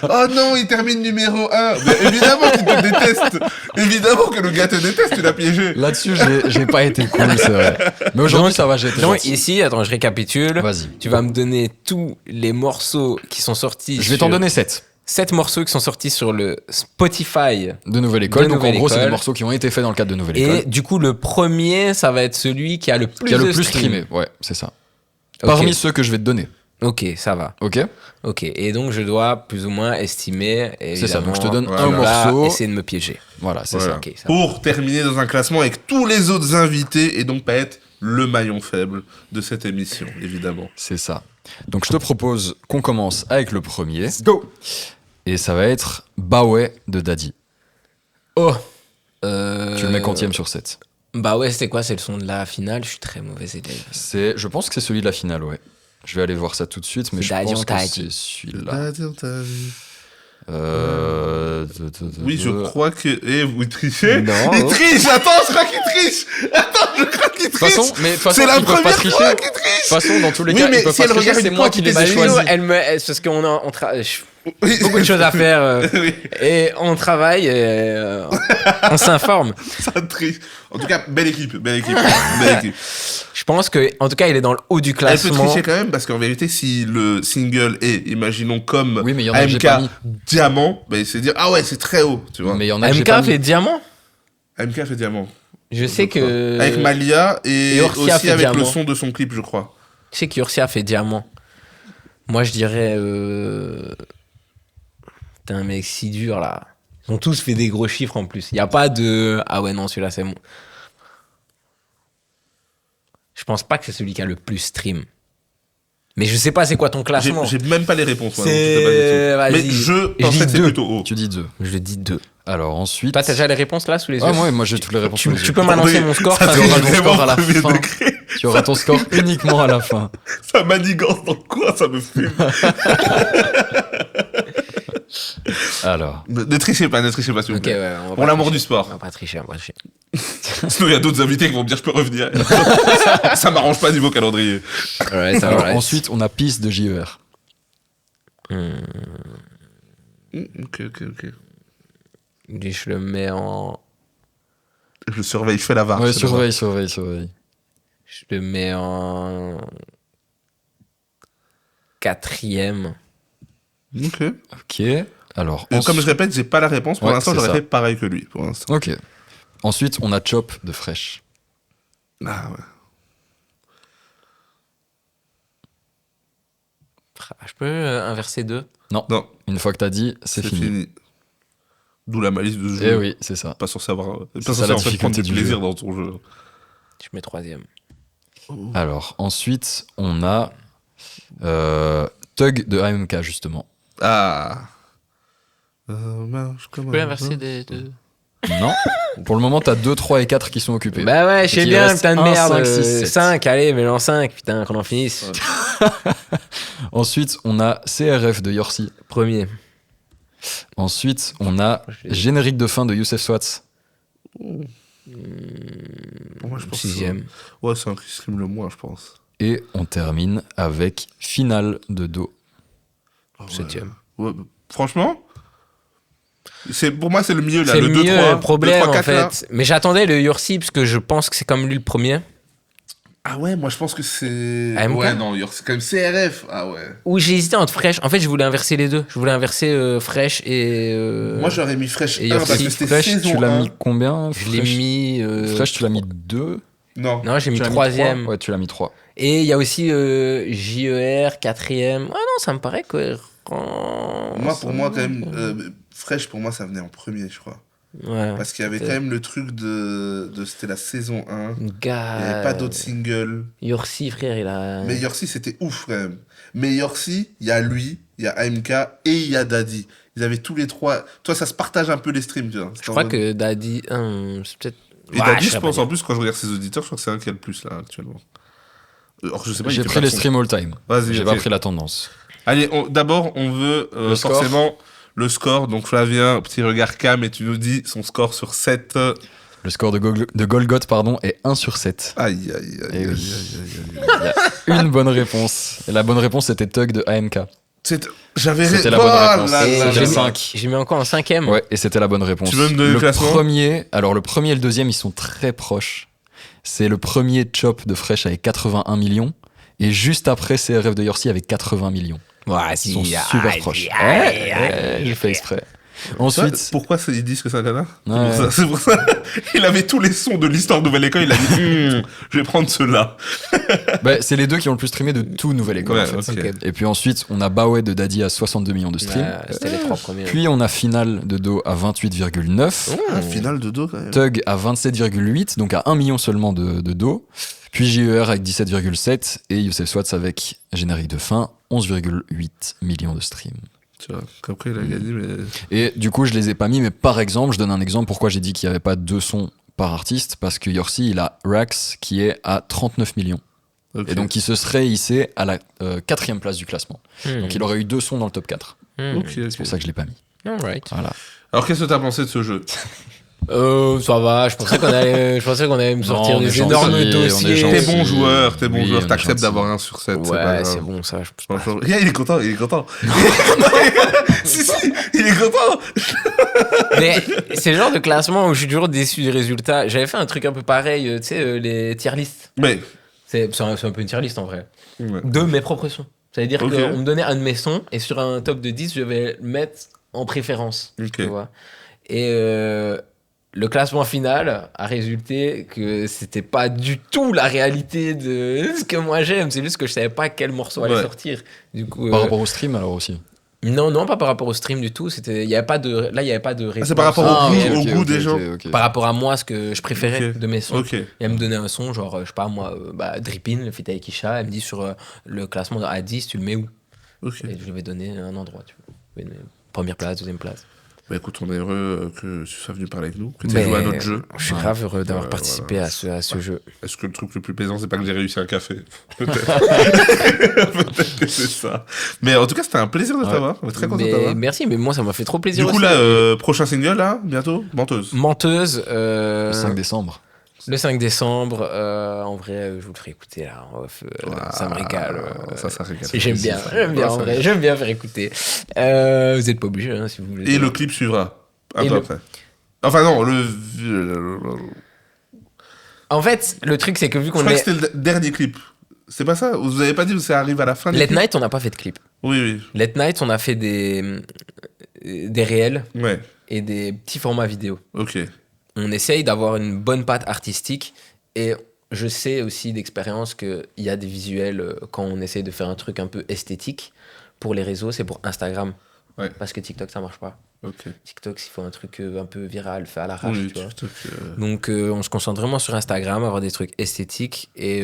Oh non, il termine numéro 1. Mais évidemment qu'il te déteste. Évidemment que le gars te déteste, tu l'as piégé.
Là-dessus, j'ai pas été cool, c'est vrai. Mais aujourd'hui, ça va, j'ai été
Donc
gentil.
ici, attends, je récapitule.
Vas-y.
Tu vas me donner tous les morceaux qui sont sortis.
Je vais t'en donner 7
7 morceaux qui sont sortis sur le Spotify.
de Nouvelle École.
De
Donc en
Nouvelle
gros, c'est des
École.
morceaux qui ont été faits dans le cadre de Nouvelle
Et
École.
du coup, le premier, ça va être celui qui a le plus
Qui a le
de
plus
streams.
streamé. Ouais, c'est ça.
Ok.
Parmi ceux que je vais te donner.
Ok, ça va.
Ok?
Ok, et donc je dois plus ou moins estimer.
C'est ça. Donc je te donne
Voilà.
un morceau.
Essayer de me piéger.
Voilà, c'est
Voilà.
ça.
Ok, ça va.
Pour terminer dans un classement avec tous les autres invités et donc pas être le maillon faible de cette émission, évidemment.
C'est ça. Donc je te propose qu'on commence avec le premier. Go! Et ça va être Baway de Daddy.
Oh
Tu le mets quantième sur 7?
Bah ouais, c'était quoi? C'est le son de la finale? Je suis très mauvais élève.
Je pense que c'est celui de la finale, ouais. Je vais aller voir ça tout de suite, mais
C'est
je
Daddy
pense
on
que
Daddy.
c'est celui-là.
Daddy on Daddy. Oui,
Oui,
je crois que... Eh, vous trichez?
Non.
Il triche! Attends, je crois qu'il triche! Attends, je crois qu'il
De toute façon,
triche!
mais de toute façon,
C'est la
ils peuvent pas
première
tricher.
fois
De
qu'il
toute
triche!
façon, dans tous les
Oui,
cas,
mais
ils peuvent
si
pas
elle
tricher,
regarde
c'est
une
moi qui les ai
quantité de
choisis.
vidéos,
Parce qu'on a
Oui.
beaucoup de choses à faire
Oui,
et on travaille et on s'informe.
ça triche. En tout cas, belle équipe, belle équipe, belle équipe.
Je pense que, en tout cas, il est dans le haut du
Elle peut
classement.
tricher quand même parce qu'en vérité, si le single est, imaginons comme
Oui, mais il y en a que j'ai pas mis.
AMK Diamant, ben c'est dire ah ouais, c'est très haut, tu vois.
Mais il y en a que j'ai pas
MK
mis.
fait diamant.
AMK fait Diamant.
Je sais que.
Avec Malia et
Ursia
aussi
fait
avec le
Diamant.
son de son clip, je crois.
Je sais qu'Ursia fait diamant. Moi, je dirais. T'es un mec si dur là. Ils ont tous fait des gros chiffres en plus. Il n'y a pas de. Ah ouais, non, celui-là, c'est bon. Je pense pas que c'est celui qui a le plus stream. Mais je sais pas c'est quoi ton
J'ai
classement.
j'ai même pas les réponses. moi, donc
C'est-
je sais pas du tout.
vas-y.
Mais je
Je
pensais
dis
que c'est
deux.
plutôt haut.
Tu dis 2.
Je dis 2.
Alors ensuite.
Toi, t'as déjà les réponses là sous les yeux?
Ah, moi j'ai toutes les réponses.
Tu,
sous les
tu
yeux.
peux m'annoncer mon score?
Ça
ça
tu
triche
auras
va.
ton
vraiment
score à la
premier
fin.
degré.
Tu auras ton score uniquement à la fin.
Ça manigance dans le coin, ça me fume.
Alors.
Ne trichez pas, s'il vous
Ok,
plaît.
ouais, on va
Pour
pas
l'amour
tricher.
du sport.
On va pas tricher, on va pas tricher.
Sinon, il y a d'autres invités qui vont me dire je peux revenir. Ça m'arrange pas niveau calendrier.
Ouais, ça
Alors,
va.
ensuite, on a Peace de JER.
Ok.
Je le mets en.
Je surveille, je fais la VAR.
Ouais,
je fais la VAR.
surveille.
Je le mets en. 4e.
Ok.
Ok. Alors,
Comme je répète, j'ai pas la réponse. Pour
Ouais,
l'instant,
c'est
j'aurais
ça.
fait pareil que lui. Pour l'instant.
Ok. Ensuite, on a Chop de Fresh.
Ah ouais.
Je peux inverser 2?
Non.
Non,
Une fois que t'as dit, c'est fini.
D'où la malice de ce jeu.
Eh oui, c'est ça.
Pas sur savoir. Pas
ça,
censé
la
en fait prendre
difficulté
du
du
plaisir
jeu.
dans ton jeu.
Je mets 3e.
Alors, ensuite, on a Tug de AMK, justement.
Ah. Je
Je peux inverser des 2?
Non. Pour le moment, t'as 2, 3 et 4 qui sont occupés.
Bah ouais, je sais
qu'il
bien,
reste
putain de
1,
merde.
5, 6, 7.
5, allez, mets-le en 5, putain, qu'on en finisse.
Ensuite, on a CRF de Yorsi.
Premier.
Ensuite, on a Générique de fin de Youssef Swats.
Moi, je pense
6e.
Ouais, c'est un qui stream le moins, je pense.
Et on termine avec Finale de Do.
Oh, ouais.
7e.
Ouais, franchement, pour moi, c'est le mieux là.
C'est le mieux
2-3,
le problème
2-3,
en
4, là.
fait. Mais j'attendais le Yorsi parce que je pense que c'est comme lui le premier.
Ah ouais, moi je pense que c'est.
AMK?
Ouais, non, c'est quand même CRF. Ah ouais.
Ou j'ai hésité entre Fresh. En fait, je voulais inverser les deux. Je voulais inverser Fresh et.
Moi j'aurais mis Fresh
et
1 parce
Yorsi.
que c'était
Fresh,
saison
tu l'as
1.
mis combien
je l'ai mis.
Fresh, tu l'as mis 2.
Non.
Non, j'ai mis
Tu l'as
3e.
trois Ouais, tu l'as mis 3.
Et il y a aussi JER, 4e. Ouais, non, ça me paraît cohérent.
Moi, pour moi, quand même, Fresh, pour moi, ça venait en premier, je crois.
Ouais.
Parce qu'il y avait quand même le truc de c'était la saison 1. Il n'y
Gars.
avait pas d'autres singles.
Yorsi, frère, il a.
Mais Yorsi, c'était ouf, quand même. Mais Yorsi, il y a lui, il y a AMK et il y a Daddy. Ils avaient tous les trois. Toi, ça se partage un peu les streams, tu vois.
Je crois que Daddy. c'est peut-être.
Et
Ouais,
Daddy,
je
je pense,
sais pas
en plus, quand je regarde ses auditeurs, je crois que c'est un qui a le plus, là, actuellement. Or, je sais pas, il
J'ai
fait
pris
pas de
les
son.
streams all time.
Vas-y,
J'ai
ok.
pas pris la tendance.
Allez, d'abord, on veut
Le score.
forcément le score. Donc, Flavien, petit regard cam, et tu nous dis son score sur 7.
Le score de Golgoth, est 1 sur 7.
Aïe, aïe, aïe,
Eh
aïe,
oui.
aïe, aïe, aïe.
Il y a une bonne réponse. Et la bonne réponse, c'était Tug de AMK. C'était la bonne réponse.
là
Et
là
C'était
là
le
là.
5.
J'ai mis encore un 5ème.
Ouais, et c'était la bonne réponse.
Tu veux me donner le classement
le premier et le deuxième, ils sont très proches. C'est le premier Chop de Fresh avec 81 millions. Et juste après, CRF de Yorsi avec 80 millions.
Ouais,
Ils
si,
sont super proches. J'ai fait exprès. Ensuite,
Pourquoi ils disent que c'est un canard?
Ouais.
C'est pour ça. Il avait tous les sons de l'histoire de Nouvelle École, il a dit je vais prendre ceux-là.
c'est les deux qui ont le plus streamé de tout Nouvelle École.
Ouais,
en fait.
ok.
Et puis ensuite, on a Bawet de Daddy à 62 millions de streams.
C'était les 3 premiers.
Puis on a Final de Do à 28,9.
Un final de dos quand même.
Tug à 27,8, donc à 1 million seulement de Do. Puis JER avec 17,7 et Youssef Swats avec générique de fin, 11,8 millions de streams.
Tu vois, qu'après il a gagné, mais.
Et du coup, je les ai pas mis, mais par exemple, je donne un exemple pourquoi j'ai dit qu'il n'y avait pas 2 sons par artiste, parce que Yorsi, il a Rax qui est à 39 millions.
Ok.
Et donc, il se serait hissé à la 4e place du classement. Donc, il aurait eu 2 sons dans le top 4.
Ok,
C'est pour ça que je l'ai pas mis.
Alright.
Voilà.
Alors qu'est-ce que t'as pensé de ce jeu?
Ça va, je pensais qu'on allait me sortir
on est
des énormes
gentil, on est
dossiers.
gentil.
T'es bon joueur,
Oui, on est
t'acceptes
gentil.
d'avoir 1 sur 7.
Ouais, c'est bon ça. Je pense pas.
Il est content, il est content. Si, il est content.
Mais c'est le genre de classement où je suis toujours déçu des résultats. J'avais fait un truc un peu pareil, tu sais, les tier lists.
Mais.
C'est un peu une tier list en vrai.
Ouais.
De mes propres sons. Ça veut dire
Ok.
qu'on me donnait un de mes sons et sur un top de 10, je vais le mettre en préférence.
Ok.
Tu vois. Et le classement final a résulté que c'était pas du tout la réalité de ce que moi j'aime. C'est juste que je savais pas quel morceau allait
Ouais.
sortir. Du coup,
Par rapport au stream, alors aussi.
non, pas par rapport au stream du tout. Il y avait pas de réponse.
c'est par rapport au goût-
ok,
goût
ok,
des
ok,
gens.
ok.
Par rapport à moi, ce que je préférais
Ok.
de mes sons.
Ok.
Et elle me donnait un son, genre, je sais pas moi, Drippin, le feat avec Isha. Elle me dit sur le classement à 10, tu le mets où?
Ok.
Et je lui avais donné un endroit, tu vois. Je lui ai donné première place, deuxième place.
Bah écoute, on est heureux que tu sois venu parler avec nous, que tu aies
Mais
joué à notre jeu.
Je suis grave heureux d'avoir participé
voilà.
à ce jeu.
Est-ce que le truc le plus plaisant, c'est pas que j'ai réussi un café? Peut-être. Peut-être que c'est ça. Mais en tout cas, c'était un plaisir de t'avoir. On est très content de
Mais
t'avoir.
merci, mais moi ça m'a fait trop plaisir
Du coup,
aussi.
là, prochain single, là, bientôt, Menteuse.
Menteuse,
Le 5 décembre.
le 5 décembre, en vrai, je vous le ferai écouter là, en off, ça me régale.
Ça régale.
J'aime bien,
Ouais,
en
ça
vrai,
régale.
j'aime bien faire écouter. Vous n'êtes pas obligé, hein, si vous voulez.
Et le clip suivra. Un
Et
peu
le-
après. Enfin, non,
En fait, le truc c'est que vu
Je
qu'on
crois que
est...
c'était le dernier clip. C'est pas ça? Vous avez pas dit que ça arrive à la fin du
Let
clip?
Night, on n'a pas fait de clip.
Oui, oui.
Let Night, on a fait des réels
Ouais,
et des petits formats vidéo.
ok.
On essaye d'avoir une bonne patte artistique et je sais aussi d'expérience qu'il y a des visuels quand on essaye de faire un truc un peu esthétique. Pour les réseaux, c'est pour Instagram.
Ouais.
Parce que TikTok, ça marche pas.
Ok.
TikTok, s'il faut un truc un peu viral, fait à l'arrache,
Oui,
tu vois.
TikTok,
Donc, on se concentre vraiment sur Instagram, avoir des trucs esthétiques et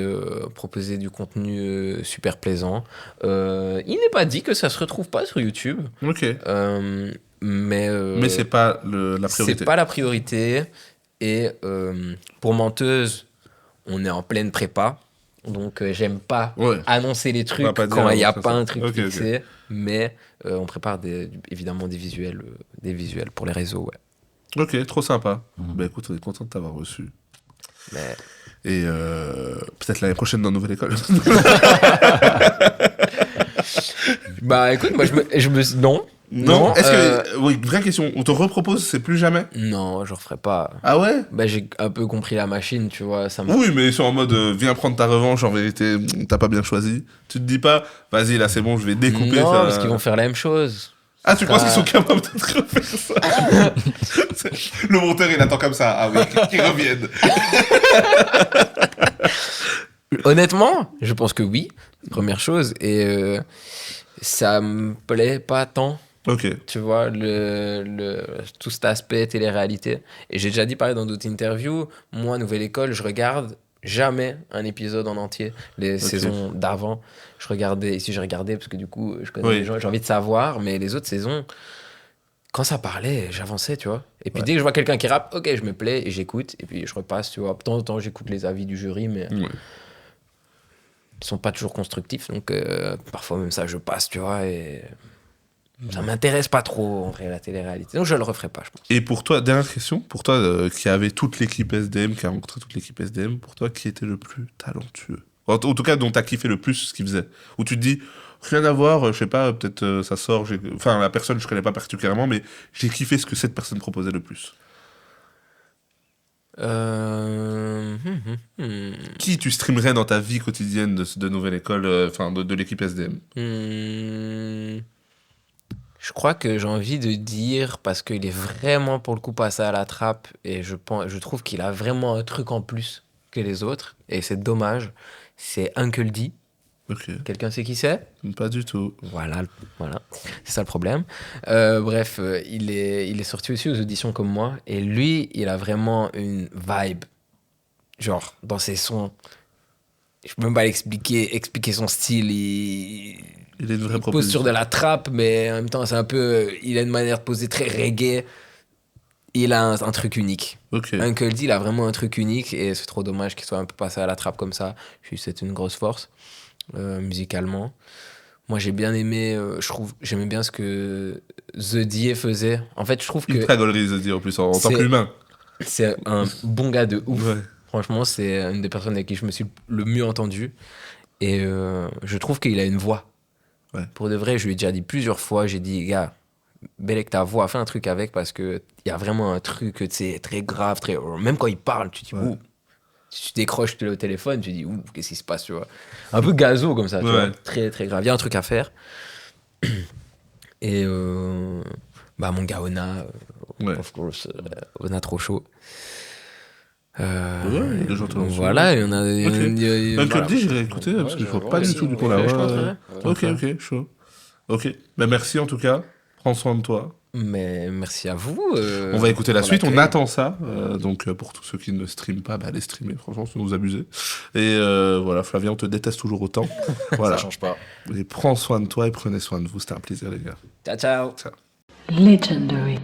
proposer du contenu super plaisant. Il n'est pas dit que ça se retrouve pas sur YouTube,
Ok.
mais
c'est pas la priorité.
c'est pas la priorité. Et pour Menteuse, on est en pleine prépa. Donc, j'aime pas
Ouais.
annoncer les
On
trucs
va pas dire,
quand il n'y a
ça,
pas
ça.
un truc
Ok,
fixé. Mais on prépare évidemment des visuels pour les réseaux. Ouais.
Ok, trop sympa. Bah écoute, on est content de t'avoir reçu.
Mais
Et peut-être l'année prochaine dans Nouvelle École.
bah écoute, moi non.
Non, est-ce
euh,
que. Oui, vraie question. On te repropose, c'est plus jamais?
Non, je referai pas.
Ah ouais?
Bah j'ai un peu compris la machine, tu vois. Ça me...
Oui, mais ils sont en mode viens prendre ta revanche, en vérité, t'as pas bien choisi. Tu te dis pas, vas-y, là c'est bon, je vais découper.
Non,
ça.
parce qu'ils vont faire la même chose.
Ah, tu penses
Ah.
qu'ils sont capables de te refaire ça? Le monteur, il attend comme ça. Ah oui, qu'ils reviennent.
Honnêtement, je pense que oui, première chose. Et ça me plaît pas tant,
Ok.
tu vois, tout cet aspect télé-réalité. Et j'ai déjà dit pareil dans d'autres interviews, moi, Nouvelle École, je regarde jamais un épisode en entier. Les saisons d'avant, je regardais, ici j'ai regardé parce que du coup, je connais
Oui.
les gens, j'ai envie de savoir, mais les autres saisons, quand ça parlait, j'avançais, tu vois. Et puis dès que je vois quelqu'un qui rappe, ok, je me plais et j'écoute, et puis je repasse, tu vois. De temps en temps, j'écoute les avis du jury, mais
Ouais.
ils sont pas toujours constructifs, donc parfois même ça, je passe, tu vois, et Ça m'intéresse pas trop, en vrai, la télé-réalité. Donc, je le referai pas, je pense.
Et pour toi, dernière question, pour toi qui avait toute l'équipe SDM, qui a rencontré toute l'équipe SDM, pour toi, qui était le plus talentueux? En tout cas, dont t'as kiffé le plus ce qu'il faisait. Où tu te dis, rien à voir, je sais pas, peut-être ça sort, enfin la personne je connais pas particulièrement, mais j'ai kiffé ce que cette personne proposait le plus. Qui tu streamerais dans ta vie quotidienne de Nouvelle École, enfin de l'équipe SDM?
Je crois que j'ai envie de dire, parce qu'il est vraiment pour le coup passé à la trappe, et je trouve qu'il a vraiment un truc en plus que les autres, et c'est dommage, c'est Uncle D.
Ok,
Quelqu'un sait qui c'est?
pas du tout.
Voilà, c'est ça le problème. Bref, il est sorti aussi aux auditions comme moi, et lui, il a vraiment une vibe, genre, dans ses sons. Je peux même pas expliquer son style.
Il est une vraie
Il pose sur
proposition.
de la trappe, mais en même temps, c'est un peu. Il a une manière de poser très reggae. Il a un truc unique.
Ok.
Uncle D, il a vraiment un truc unique, et c'est trop dommage qu'il soit un peu passé à la trappe comme ça. C'est une grosse force, musicalement. Moi, j'ai bien aimé, j'aimais bien ce que The Die faisait. En fait, je trouve que
Ultra gaulerie, de dire en plus, en tant
c'est-
qu'humain.
c'est un bon gars de ouf.
Ouais.
Franchement, c'est une des personnes avec qui je me suis le mieux entendu. Et je trouve qu'il a une voix.
Ouais.
Pour de vrai, je lui ai déjà dit plusieurs fois, j'ai dit, gars, Belek, ta voix, fais un truc avec, parce qu'il y a vraiment un truc, tu sais, très grave, très... Même quand il parle, tu te dis,
Ouais.
ouh. Si tu décroches le téléphone, tu te dis, ouh, qu'est-ce qui se passe, tu vois. Un peu gazo comme ça, tu
Ouais.
vois. Très, très grave. Il y a un truc à faire. Et mon gars, Ona,
Ouais.
of course, Ona trop chaud.
Ouais, il y a des gens talentueux.
Voilà, il y en a.
Uncle
voilà.
D, j'irai écouter, parce que je vois pas du tout du coup la
je
voix.
t'entrerai.
Ok, chaud. Ok, ben merci en tout cas. Prends soin de toi.
Mais merci à vous.
On va écouter la
pour
suite, on
l'accueil.
attend ça. Donc pour tous ceux qui ne streament pas, allez streamer, franchement, c'est nous abuser. Et voilà, Flavien, on te déteste toujours autant. Voilà.
Ça change pas.
Et prends soin de toi et prenez soin de vous, c'était un plaisir les gars.
Ciao, ciao.
Ciao.
Legendary.